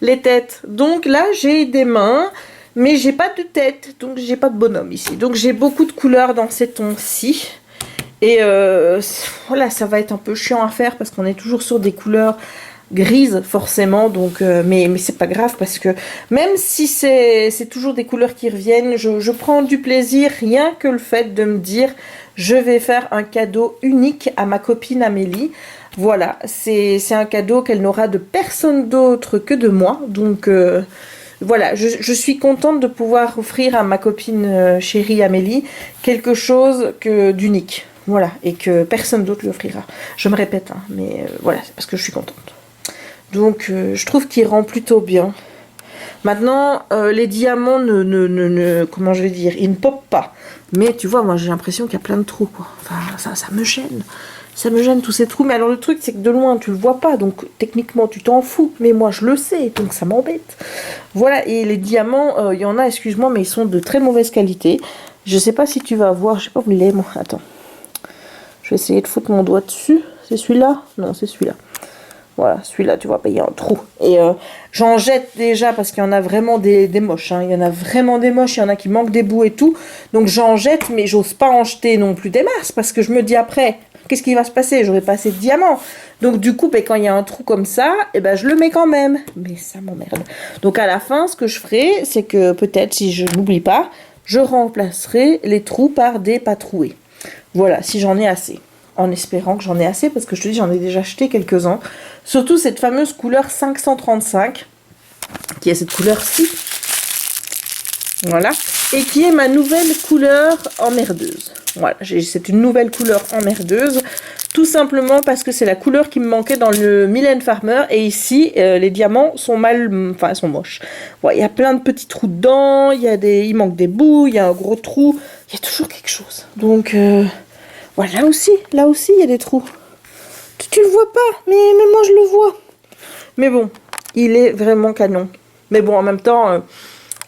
[SPEAKER 1] les têtes. Donc là, j'ai des mains, mais j'ai pas de tête. Donc, j'ai pas de bonhomme ici. Donc, j'ai beaucoup de couleurs dans ces tons-ci. Et voilà, ça va être un peu chiant à faire parce qu'on est toujours sur des couleurs grise forcément, donc mais c'est pas grave parce que même si c'est toujours des couleurs qui reviennent, je prends du plaisir rien que le fait de me dire je vais faire un cadeau unique à ma copine Amélie. Voilà, c'est un cadeau qu'elle n'aura de personne d'autre que de moi, donc voilà, je suis contente de pouvoir offrir à ma copine chérie Amélie quelque chose d'unique, voilà, et que personne d'autre lui offrira. Je me répète, hein, mais voilà, c'est parce que je suis contente. Donc, je trouve qu'il rend plutôt bien. Maintenant, les diamants comment je vais dire, ils ne popent pas. Mais tu vois, moi, j'ai l'impression qu'il y a plein de trous, quoi. Enfin, ça me gêne. Ça me gêne, tous ces trous. Mais alors, le truc, c'est que de loin, tu le vois pas. Donc, techniquement, tu t'en fous. Mais moi, je le sais. Donc, ça m'embête. Voilà. Et les diamants, il y en a, excuse-moi, mais ils sont de très mauvaise qualité. Je sais pas si tu vas voir. Je sais pas où il est, moi. Attends. Je vais essayer de foutre mon doigt dessus. C'est celui-là? Non, c'est celui-là. Voilà, celui-là, tu vois, il y a un trou. Et j'en jette déjà parce qu'il y en a vraiment des moches. Hein. Il y en a vraiment des moches, il y en a qui manquent des bouts et tout. Donc j'en jette, mais j'ose pas en jeter non plus des masses parce que je me dis après, qu'est-ce qui va se passer? J'aurai pas assez de diamants. Donc du coup, quand il y a un trou comme ça, je le mets quand même. Mais ça m'emmerde. Donc à la fin, ce que je ferai, c'est que peut-être, si je n'oublie pas, je remplacerai les trous par des pas troués. Voilà, si j'en ai assez. En espérant que j'en ai assez, parce que je te dis, j'en ai déjà acheté quelques-uns. Surtout cette fameuse couleur 535, qui est cette couleur-ci. Voilà. Et qui est ma nouvelle couleur emmerdeuse. Voilà, c'est une nouvelle couleur emmerdeuse. Tout simplement parce que c'est la couleur qui me manquait dans le Mylène Farmer. Et ici, les diamants sont ils sont moches. Voilà, il y a plein de petits trous dedans, il manque des bouts, il y a un gros trou. Il y a toujours quelque chose. Donc... voilà, là aussi, il y a des trous. Tu le vois pas, mais moi je le vois. Mais bon, il est vraiment canon. Mais bon, en même temps,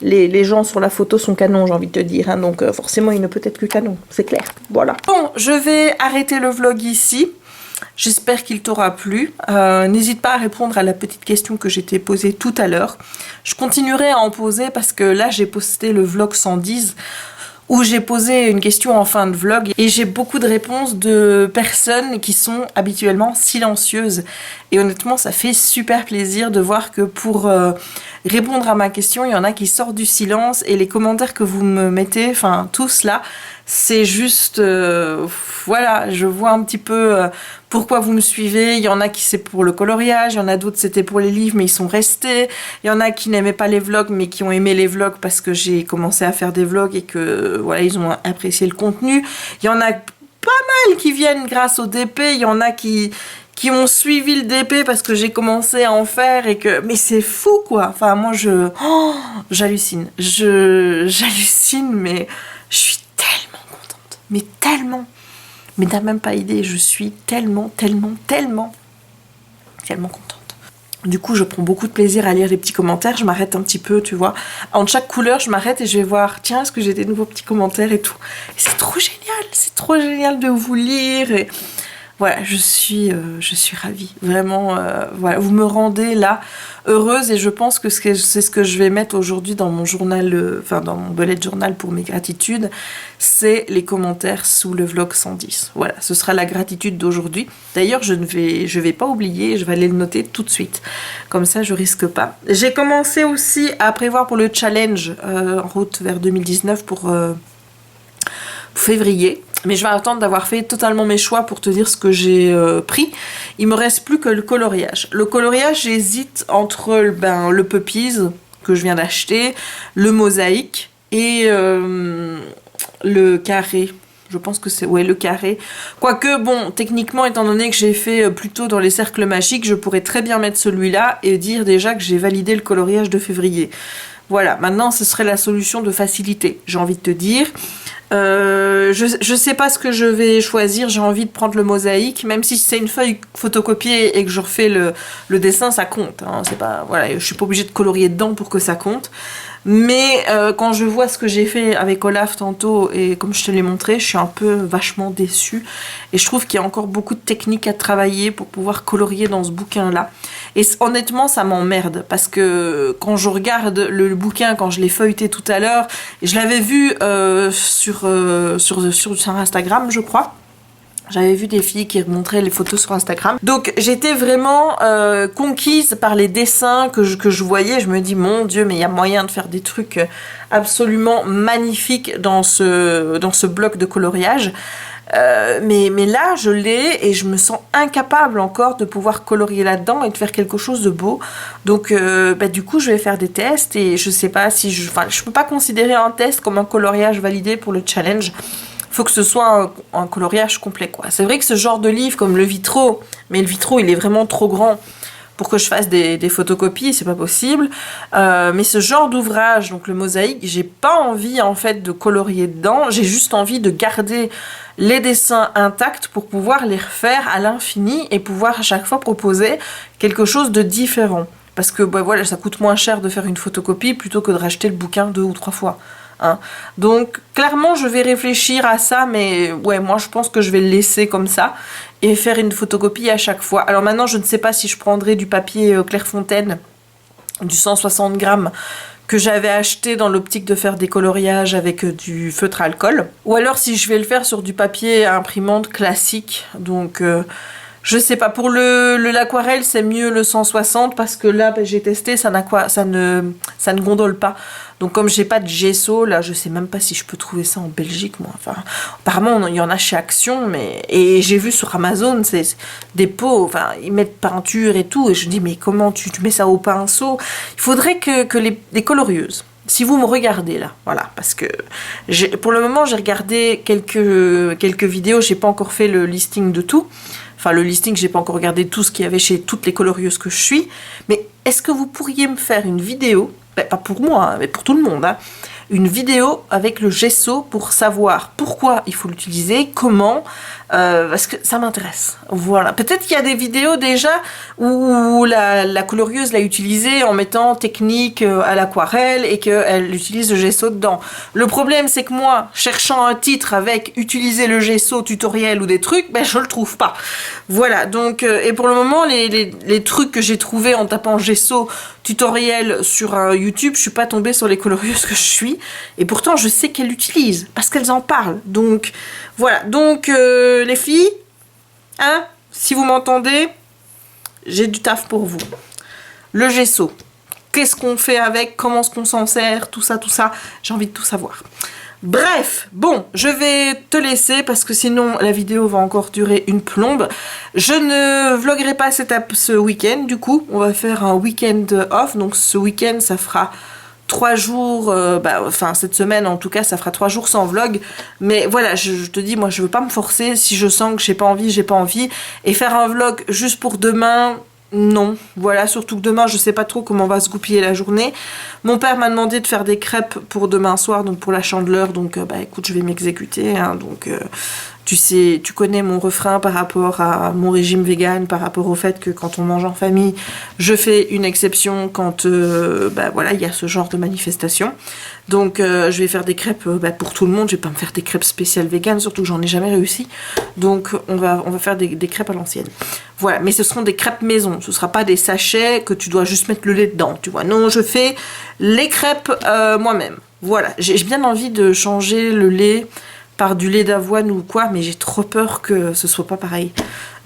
[SPEAKER 1] les gens sur la photo sont canons, j'ai envie de te dire. Hein, donc forcément, il ne peut être que canon, c'est clair. Voilà. Bon, je vais arrêter le vlog ici. J'espère qu'il t'aura plu. N'hésite pas à répondre à la petite question que j'ai été posée tout à l'heure. Je continuerai à en poser parce que là, j'ai posté le vlog 110 où j'ai posé une question en fin de vlog et j'ai beaucoup de réponses de personnes qui sont habituellement silencieuses. Et honnêtement, ça fait super plaisir de voir que pour répondre à ma question. Il y en a qui sortent du silence et les commentaires que vous me mettez, enfin tous là, c'est juste, voilà, je vois un petit peu pourquoi vous me suivez. Il y en a qui c'est pour le coloriage, il y en a d'autres c'était pour les livres mais ils sont restés. Il y en a qui n'aimaient pas les vlogs mais qui ont aimé les vlogs parce que j'ai commencé à faire des vlogs et que voilà, ils ont apprécié le contenu. Il y en a pas mal qui viennent grâce au DP, il y en a qui ont suivi le DP parce que j'ai commencé à en faire et que... Mais c'est fou, quoi. Enfin, moi, j'hallucine. J'hallucine, mais je suis tellement contente. Mais tellement. Mais t'as même pas idée, je suis tellement contente. Du coup, je prends beaucoup de plaisir à lire les petits commentaires. Je m'arrête un petit peu, tu vois. Entre chaque couleur, je m'arrête et je vais voir, tiens, est-ce que j'ai des nouveaux petits commentaires et tout. Et c'est trop génial. C'est trop génial de vous lire. Et voilà, je suis ravie. Vraiment, voilà, vous me rendez là heureuse et je pense que c'est ce que je vais mettre aujourd'hui dans mon journal, enfin dans mon bullet journal pour mes gratitudes, c'est les commentaires sous le vlog 110. Voilà, ce sera la gratitude d'aujourd'hui. D'ailleurs, je vais pas oublier, je vais aller le noter tout de suite. Comme ça, je risque pas. J'ai commencé aussi à prévoir pour le challenge en route vers 2019 pour février. Mais je vais attendre d'avoir fait totalement mes choix pour te dire ce que j'ai pris. Il me reste plus que le coloriage. Le coloriage, j'hésite entre le puppies que je viens d'acheter, le mosaïque et le carré. Je pense que c'est le carré. Quoique, bon, techniquement, étant donné que j'ai fait plutôt dans les cercles magiques, je pourrais très bien mettre celui-là et dire déjà que j'ai validé le coloriage de février. Voilà, maintenant, ce serait la solution de facilité, j'ai envie de te dire. Je sais pas ce que je vais choisir, j'ai envie de prendre le mosaïque, même si c'est une feuille photocopiée et que je refais le dessin, ça compte. Hein, c'est pas, voilà, je suis pas obligée de colorier dedans pour que ça compte. Mais quand je vois ce que j'ai fait avec Olaf tantôt, et comme je te l'ai montré, je suis un peu vachement déçue. Et je trouve qu'il y a encore beaucoup de techniques à travailler pour pouvoir colorier dans ce bouquin-là. Et honnêtement, ça m'emmerde. Parce que quand je regarde le bouquin, quand je l'ai feuilleté tout à l'heure, je l'avais vu sur Instagram, je crois. J'avais vu des filles qui montraient les photos sur Instagram. Donc j'étais vraiment conquise par les dessins que je voyais. Je me dis, mon Dieu, mais il y a moyen de faire des trucs absolument magnifiques dans ce bloc de coloriage. Mais là, je l'ai et je me sens incapable encore de pouvoir colorier là-dedans et de faire quelque chose de beau. Donc du coup, je vais faire des tests et je sais pas si je peux pas considérer un test comme un coloriage validé pour le challenge. Faut que ce soit un coloriage complet, quoi. C'est vrai que ce genre de livre comme le Vitro, mais le Vitro il est vraiment trop grand pour que je fasse des photocopies, c'est pas possible. Mais ce genre d'ouvrage, donc le mosaïque, j'ai pas envie en fait de colorier dedans, j'ai juste envie de garder les dessins intacts pour pouvoir les refaire à l'infini et pouvoir à chaque fois proposer quelque chose de différent. Parce que voilà, ça coûte moins cher de faire une photocopie plutôt que de racheter le bouquin 2 ou 3 fois. Hein. Donc clairement je vais réfléchir à ça, mais ouais, moi je pense que je vais le laisser comme ça et faire une photocopie à chaque fois. Alors maintenant je ne sais pas si je prendrai du papier Clairefontaine du 160 grammes que j'avais acheté dans l'optique de faire des coloriages avec du feutre à alcool, ou alors si je vais le faire sur du papier à imprimante classique. Donc je sais pas, pour l'aquarelle c'est mieux le 160 parce que là j'ai testé, ça ne gondole pas. Donc comme j'ai pas de gesso, là je sais même pas si je peux trouver ça en Belgique moi. Enfin, apparemment il y en a chez Action, et j'ai vu sur Amazon, c'est des pots, enfin ils mettent peinture et tout, et je dis mais comment tu mets ça au pinceau? Il faudrait que les colorieuses. Si vous me regardez là, voilà, parce que pour le moment j'ai regardé quelques vidéos, j'ai pas encore fait le listing de tout. Enfin, le listing, j'ai pas encore regardé tout ce qu'il y avait chez toutes les colorieuses que je suis. Mais est-ce que vous pourriez me faire une vidéo, pas pour moi, hein, mais pour tout le monde, hein, une vidéo avec le gesso pour savoir pourquoi il faut l'utiliser, comment, parce que ça m'intéresse. Voilà. Peut-être qu'il y a des vidéos déjà où la colorieuse l'a utilisé en mettant technique à l'aquarelle et qu'elle utilise le gesso dedans. Le problème, c'est que moi, cherchant un titre avec utiliser le gesso tutoriel ou des trucs, je le trouve pas. Voilà. Donc, et pour le moment, les trucs que j'ai trouvés en tapant gesso tutoriel sur YouTube, je suis pas tombée sur les colorieuses que je suis. Et pourtant, je sais qu'elles l'utilisent parce qu'elles en parlent. Donc, voilà. Donc, les filles, hein, si vous m'entendez, j'ai du taf pour vous. Le gesso. qu'est-ce qu'on fait avec, comment est-ce qu'on s'en sert, tout ça, j'ai envie de tout savoir. Bref, bon, je vais te laisser parce que sinon la vidéo va encore durer une plombe. Je ne vloguerai pas ce week-end, du coup, on va faire un week-end off. Donc ce week-end, ça fera 3 jours, enfin cette semaine en tout cas, ça fera 3 jours sans vlog. Mais voilà, je te dis, moi je veux pas me forcer. Si je sens que j'ai pas envie. Et faire un vlog juste pour demain... Non, voilà, surtout que demain je sais pas trop comment va se goupiller la journée. Mon père m'a demandé de faire des crêpes pour demain soir, donc pour la Chandeleur, donc écoute, je vais m'exécuter, hein, donc tu sais, tu connais mon refrain par rapport à mon régime vegan, par rapport au fait que quand on mange en famille, je fais une exception quand voilà, il y a ce genre de manifestation. Donc je vais faire des crêpes pour tout le monde, je vais pas me faire des crêpes spéciales vegan, surtout que j'en ai jamais réussi. Donc on va faire des crêpes à l'ancienne. Voilà, mais ce seront des crêpes maison, ce sera pas des sachets que tu dois juste mettre le lait dedans, tu vois. Non, je fais les crêpes moi-même. Voilà, j'ai bien envie de changer le lait par du lait d'avoine ou quoi, mais j'ai trop peur que ce soit pas pareil.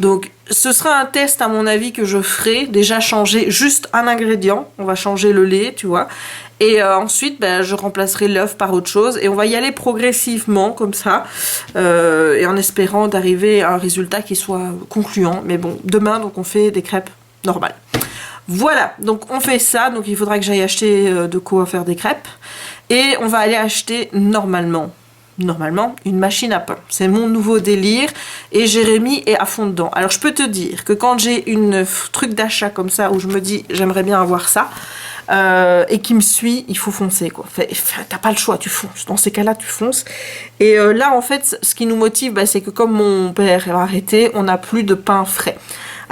[SPEAKER 1] Donc ce sera un test à mon avis que je ferai, déjà changer juste un ingrédient, on va changer le lait, tu vois, et ensuite je remplacerai l'œuf par autre chose, et on va y aller progressivement comme ça, et en espérant d'arriver à un résultat qui soit concluant. Mais bon, demain donc on fait des crêpes normales. Voilà, donc on fait ça, donc il faudra que j'aille acheter de quoi faire des crêpes, et on va aller acheter normalement une machine à pain. C'est mon nouveau délire et Jérémy est à fond dedans. Alors je peux te dire que quand j'ai une truc d'achat comme ça où je me dis j'aimerais bien avoir ça et qui me suit, il faut foncer quoi. T'as pas le choix, tu fonces. Dans ces cas-là, tu fonces. Et là en fait, ce qui nous motive, c'est que comme mon père a arrêté, on n'a plus de pain frais.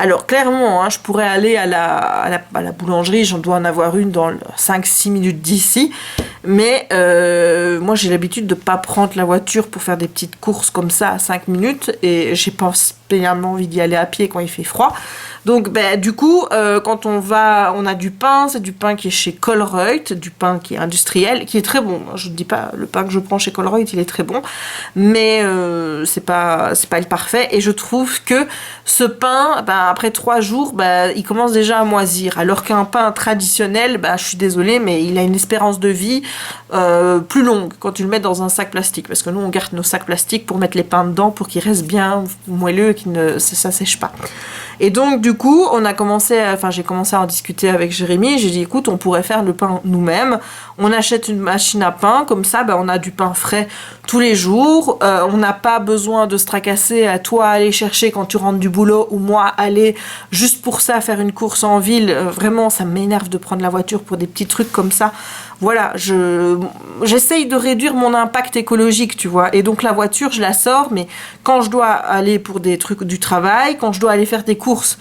[SPEAKER 1] Alors clairement, hein, je pourrais aller à la boulangerie, j'en dois en avoir une dans 5-6 minutes d'ici, mais moi j'ai l'habitude de ne pas prendre la voiture pour faire des petites courses comme ça à 5 minutes, et j'ai pas spécialement envie d'y aller à pied quand il fait froid. Donc du coup, quand on a du pain, c'est du pain qui est chez Colruyt, du pain qui est industriel, qui est très bon. Je ne dis pas, le pain que je prends chez Colruyt, il est très bon, mais c'est pas le parfait. Et je trouve que ce pain, après 3 jours, il commence déjà à moisir. Alors qu'un pain traditionnel, je suis désolée, mais il a une espérance de vie plus longue quand tu le mets dans un sac plastique. Parce que nous, on garde nos sacs plastiques pour mettre les pains dedans, pour qu'ils restent bien moelleux et que ça sèche pas. Et donc du coup, j'ai commencé à en discuter avec Jérémy. J'ai dit écoute, on pourrait faire le pain nous-mêmes. On achète une machine à pain, comme ça, on a du pain frais tous les jours. On n'a pas besoin de se tracasser à toi aller chercher quand tu rentres du boulot ou moi aller juste pour ça faire une course en ville. Vraiment, ça m'énerve de prendre la voiture pour des petits trucs comme ça. Voilà, j'essaye de réduire mon impact écologique, tu vois. Et donc la voiture, je la sors, mais quand je dois aller pour des trucs du travail, quand je dois aller faire des courses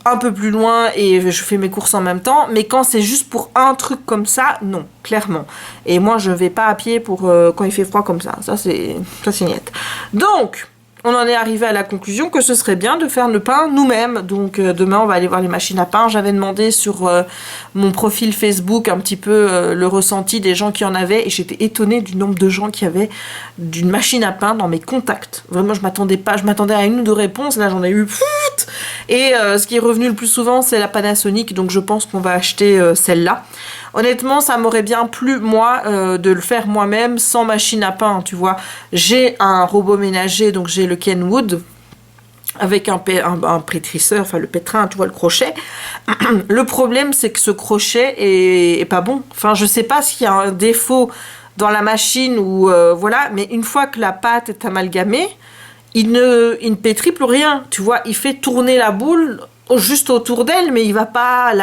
[SPEAKER 1] un peu plus loin et je fais mes courses en même temps, mais quand c'est juste pour un truc comme ça, non, clairement. Et moi, je vais pas à pied pour quand il fait froid comme ça. Ça c'est net. Donc, on en est arrivé à la conclusion que ce serait bien de faire le pain nous-mêmes. Donc demain, on va aller voir les machines à pain. J'avais demandé sur mon profil Facebook un petit peu le ressenti des gens qui en avaient. Et j'étais étonnée du nombre de gens qui avaient d'une machine à pain dans mes contacts. Vraiment, je m'attendais à 1 ou 2 réponses. Là, j'en ai eu... Et ce qui est revenu le plus souvent, c'est la Panasonic. Donc je pense qu'on va acheter celle-là. Honnêtement, ça m'aurait bien plu, moi, de le faire moi-même sans machine à pain, tu vois. J'ai un robot ménager, donc j'ai le Kenwood, avec un pétrisseur, enfin le pétrin, tu vois, le crochet. Le problème, c'est que ce crochet est pas bon. Enfin, je sais pas s'il y a un défaut dans la machine ou voilà, mais une fois que la pâte est amalgamée, il ne pétrit plus rien, tu vois. Il fait tourner la boule juste autour d'elle, mais il va pas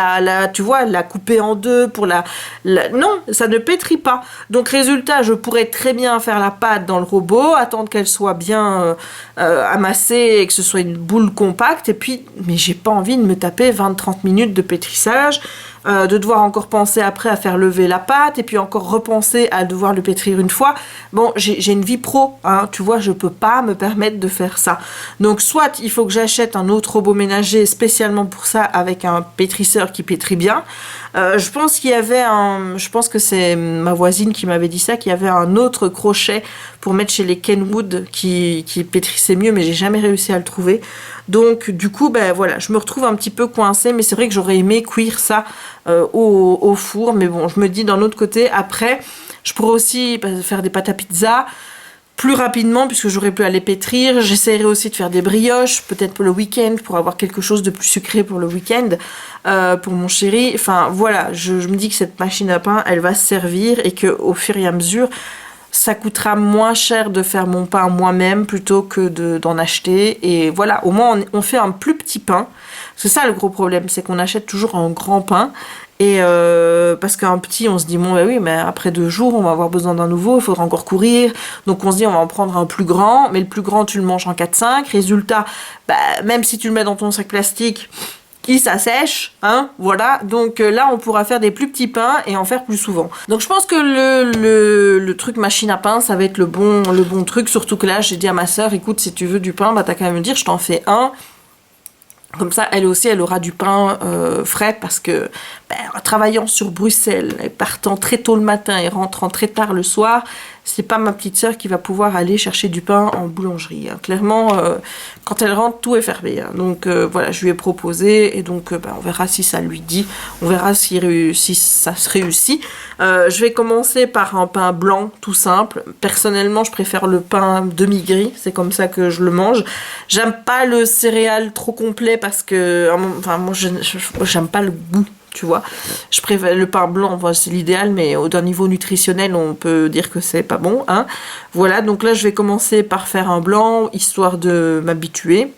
[SPEAKER 1] tu vois, la couper en deux pour non, ça ne pétrit pas. Donc résultat, je pourrais très bien faire la pâte dans le robot, attendre qu'elle soit bien amassée et que ce soit une boule compacte, et puis, mais j'ai pas envie de me taper 20-30 minutes de pétrissage, de devoir encore penser après à faire lever la pâte, et puis encore repenser à devoir le pétrir une fois. Bon, j'ai une vie pro, hein, tu vois, je peux pas me permettre de faire ça. Donc soit il faut que j'achète un autre robot ménager spécialement pour ça, avec un pétrisseur qui pétrit bien. Je pense que c'est ma voisine qui m'avait dit ça, qu'il y avait un autre crochet pour mettre chez les Kenwood qui pétrissait mieux, mais j'ai jamais réussi à le trouver. Donc du coup, ben voilà, je me retrouve un petit peu coincée, mais c'est vrai que j'aurais aimé cuire ça au four. Mais bon, je me dis d'un autre côté, après, je pourrais aussi faire des pâtes à pizza plus rapidement puisque j'aurais pu aller pétrir. J'essaierai aussi de faire des brioches, peut-être pour le week-end, pour avoir quelque chose de plus sucré pour le week-end, pour mon chéri. Enfin voilà, je me dis que cette machine à pain, elle va servir et qu'au fur et à mesure, ça coûtera moins cher de faire mon pain moi-même plutôt que d'en acheter. Et voilà, au moins on fait un plus petit pain. C'est ça le gros problème, c'est qu'on achète toujours un grand pain. Et parce qu'un petit, on se dit, bon, bah oui, mais après 2 jours, on va avoir besoin d'un nouveau, il faudra encore courir. Donc on se dit, on va en prendre un plus grand, mais le plus grand, tu le manges en 4-5. Résultat, bah, même si tu le mets dans ton sac plastique, il s'assèche, hein, voilà. Donc là, on pourra faire des plus petits pains et en faire plus souvent. Donc je pense que le truc machine à pain, ça va être le bon truc. Surtout que là, j'ai dit à ma sœur, écoute, si tu veux du pain, bah t'as qu'à me dire, je t'en fais un. Comme ça, elle aussi, elle aura du pain frais parce que, en travaillant sur Bruxelles, et partant très tôt le matin et rentrant très tard le soir, c'est pas ma petite sœur qui va pouvoir aller chercher du pain en boulangerie. Hein. Clairement, quand elle rentre, tout est fermé. Hein. Donc voilà, je lui ai proposé et donc on verra si ça lui dit. On verra si ça se réussit. Je vais commencer par un pain blanc tout simple. Personnellement, je préfère le pain demi-gris. C'est comme ça que je le mange. J'aime pas le céréal trop complet parce que, enfin, moi, j'aime pas le goût. Tu vois, je préfère le pain blanc, c'est l'idéal, mais d'un niveau nutritionnel, on peut dire que c'est pas bon, hein. Voilà, donc là, je vais commencer par faire un blanc, histoire de m'habituer.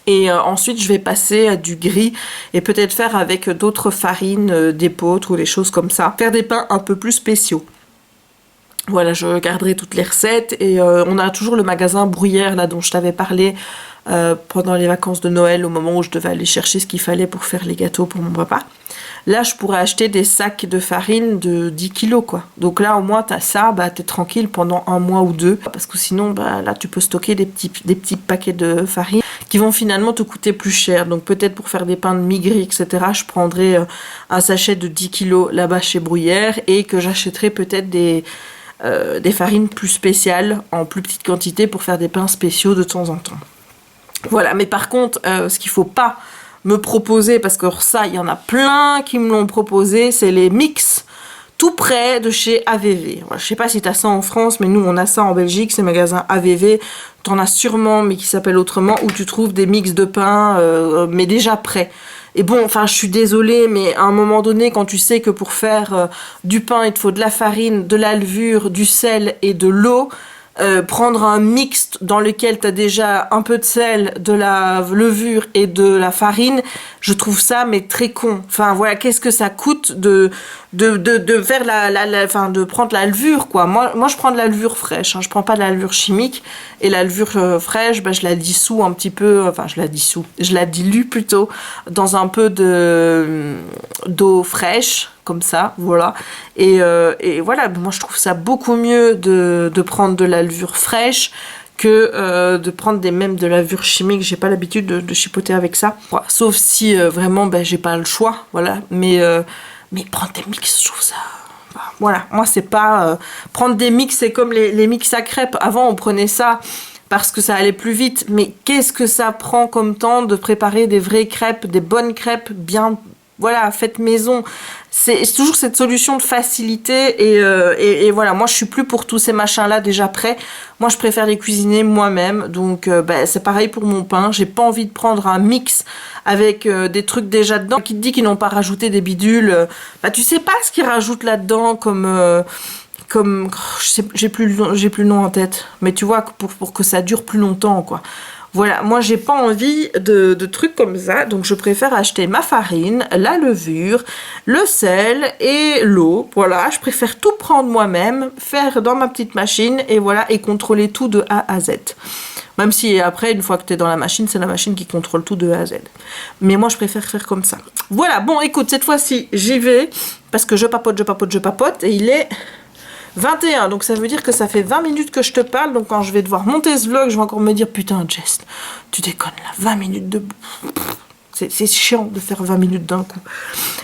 [SPEAKER 1] Et ensuite, je vais passer à du gris et peut-être faire avec d'autres farines, d'épeautre ou des choses comme ça. Faire des pains un peu plus spéciaux. Voilà, je garderai toutes les recettes et on a toujours le magasin Bruyère là dont je t'avais parlé pendant les vacances de Noël au moment où je devais aller chercher ce qu'il fallait pour faire les gâteaux pour mon papa. Là, je pourrais acheter des sacs de farine de 10 kilos quoi. Donc là, au moins, t'as ça, t'es tranquille pendant 1 mois ou 2 parce que sinon, là, tu peux stocker des petits paquets de farine qui vont finalement te coûter plus cher. Donc peut-être pour faire des pains de mie-gris, etc., je prendrai un sachet de 10 kilos là-bas chez Bruyère et que j'achèterai peut-être des farines plus spéciales en plus petite quantité pour faire des pains spéciaux de temps en temps. Voilà, mais par contre, ce qu'il faut pas me proposer, parce que ça, il y en a plein qui me l'ont proposé, c'est les mix tout près de chez AVV. Voilà, je sais pas si t'as ça en France, mais nous, on a ça en Belgique, c'est magasin AVV. T'en as sûrement, mais qui s'appelle autrement, où tu trouves des mix de pain, mais déjà prêts. Et bon, enfin, je suis désolée, mais à un moment donné, quand tu sais que pour faire du pain, il te faut de la farine, de la levure, du sel et de l'eau, prendre un mix dans lequel tu as déjà un peu de sel, de la levure et de la farine, je trouve ça mais très con. Enfin voilà, qu'est-ce que ça coûte de faire enfin de prendre la levure quoi. Moi je prends de la levure fraîche, hein, je prends pas de la levure chimique et la levure fraîche, je la dissous un petit peu, enfin je la dilue plutôt dans un peu d'eau fraîche. Comme ça, voilà. Et voilà, moi je trouve ça beaucoup mieux de prendre de la levure fraîche que de prendre même de la levure chimique. J'ai pas l'habitude de chipoter avec ça. Voilà. Sauf si vraiment j'ai pas le choix, voilà. Mais prendre des mix, je trouve ça... Voilà, moi c'est pas... prendre des mix, c'est comme les mix à crêpes. Avant on prenait ça parce que ça allait plus vite. Mais qu'est-ce que ça prend comme temps de préparer des vraies crêpes, des bonnes crêpes bien... Voilà, faites maison. C'est toujours cette solution de facilité et voilà, moi je suis plus pour tous ces machins-là déjà prêts. Moi je préfère les cuisiner moi-même. Donc c'est pareil pour mon pain. J'ai pas envie de prendre un mix avec des trucs déjà dedans. Qui te dit qu'ils n'ont pas rajouté des bidules. Tu sais pas ce qu'ils rajoutent là-dedans comme j'ai plus le nom en tête. Mais tu vois, pour que ça dure plus longtemps quoi. Voilà, moi j'ai pas envie de trucs comme ça, donc je préfère acheter ma farine, la levure, le sel et l'eau. Voilà, je préfère tout prendre moi-même, faire dans ma petite machine et voilà, et contrôler tout de A à Z. Même si après, une fois que tu es dans la machine, c'est la machine qui contrôle tout de A à Z. Mais moi je préfère faire comme ça. Voilà, bon écoute, cette fois-ci j'y vais, parce que je papote, et il est... 21, donc ça veut dire que ça fait 20 minutes que je te parle, donc quand je vais devoir monter ce vlog, je vais encore me dire, putain Jess, tu déconnes là, 20 minutes de... C'est chiant de faire 20 minutes d'un coup.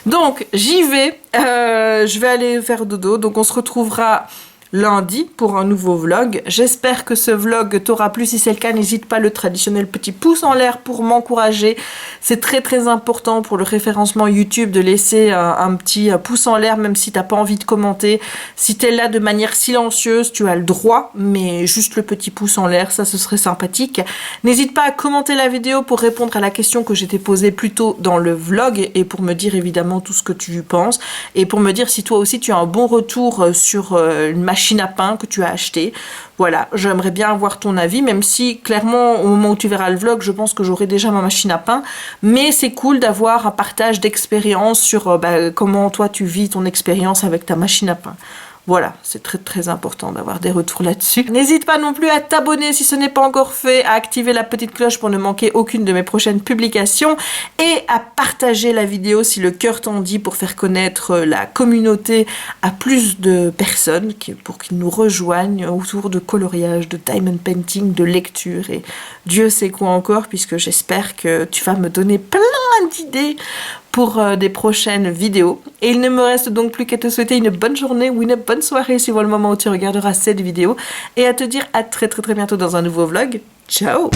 [SPEAKER 1] Donc j'y vais, je vais aller faire dodo, donc on se retrouvera lundi pour un nouveau vlog. J'espère que ce vlog t'aura plu. Si c'est le cas, n'hésite pas, le traditionnel petit pouce en l'air pour m'encourager. C'est très très important pour le référencement YouTube de laisser un petit pouce en l'air, même si t'as pas envie de commenter. Si t'es là de manière silencieuse, tu as le droit, mais juste le petit pouce en l'air, ça ce serait sympathique. N'hésite pas à commenter la vidéo pour répondre à la question que j'ai posée plus tôt dans le vlog et pour me dire évidemment tout ce que tu penses et pour me dire si toi aussi tu as un bon retour sur une machine à pain que tu as acheté. Voilà, j'aimerais bien avoir ton avis, même si clairement au moment où tu verras le vlog, je pense que j'aurai déjà ma machine à pain, mais c'est cool d'avoir un partage d'expérience sur comment toi tu vis ton expérience avec ta machine à pain. Voilà, c'est très très important d'avoir des retours là-dessus. N'hésite pas non plus à t'abonner si ce n'est pas encore fait, à activer la petite cloche pour ne manquer aucune de mes prochaines publications et à partager la vidéo si le cœur t'en dit pour faire connaître la communauté à plus de personnes pour qu'ils nous rejoignent autour de coloriage, de diamond painting, de lecture et Dieu sait quoi encore, puisque j'espère que tu vas me donner plein d'idées pour des prochaines vidéos. Et il ne me reste donc plus qu'à te souhaiter une bonne journée ou une bonne soirée suivant le moment où tu regarderas cette vidéo et à te dire à très très très bientôt dans un nouveau vlog. Ciao!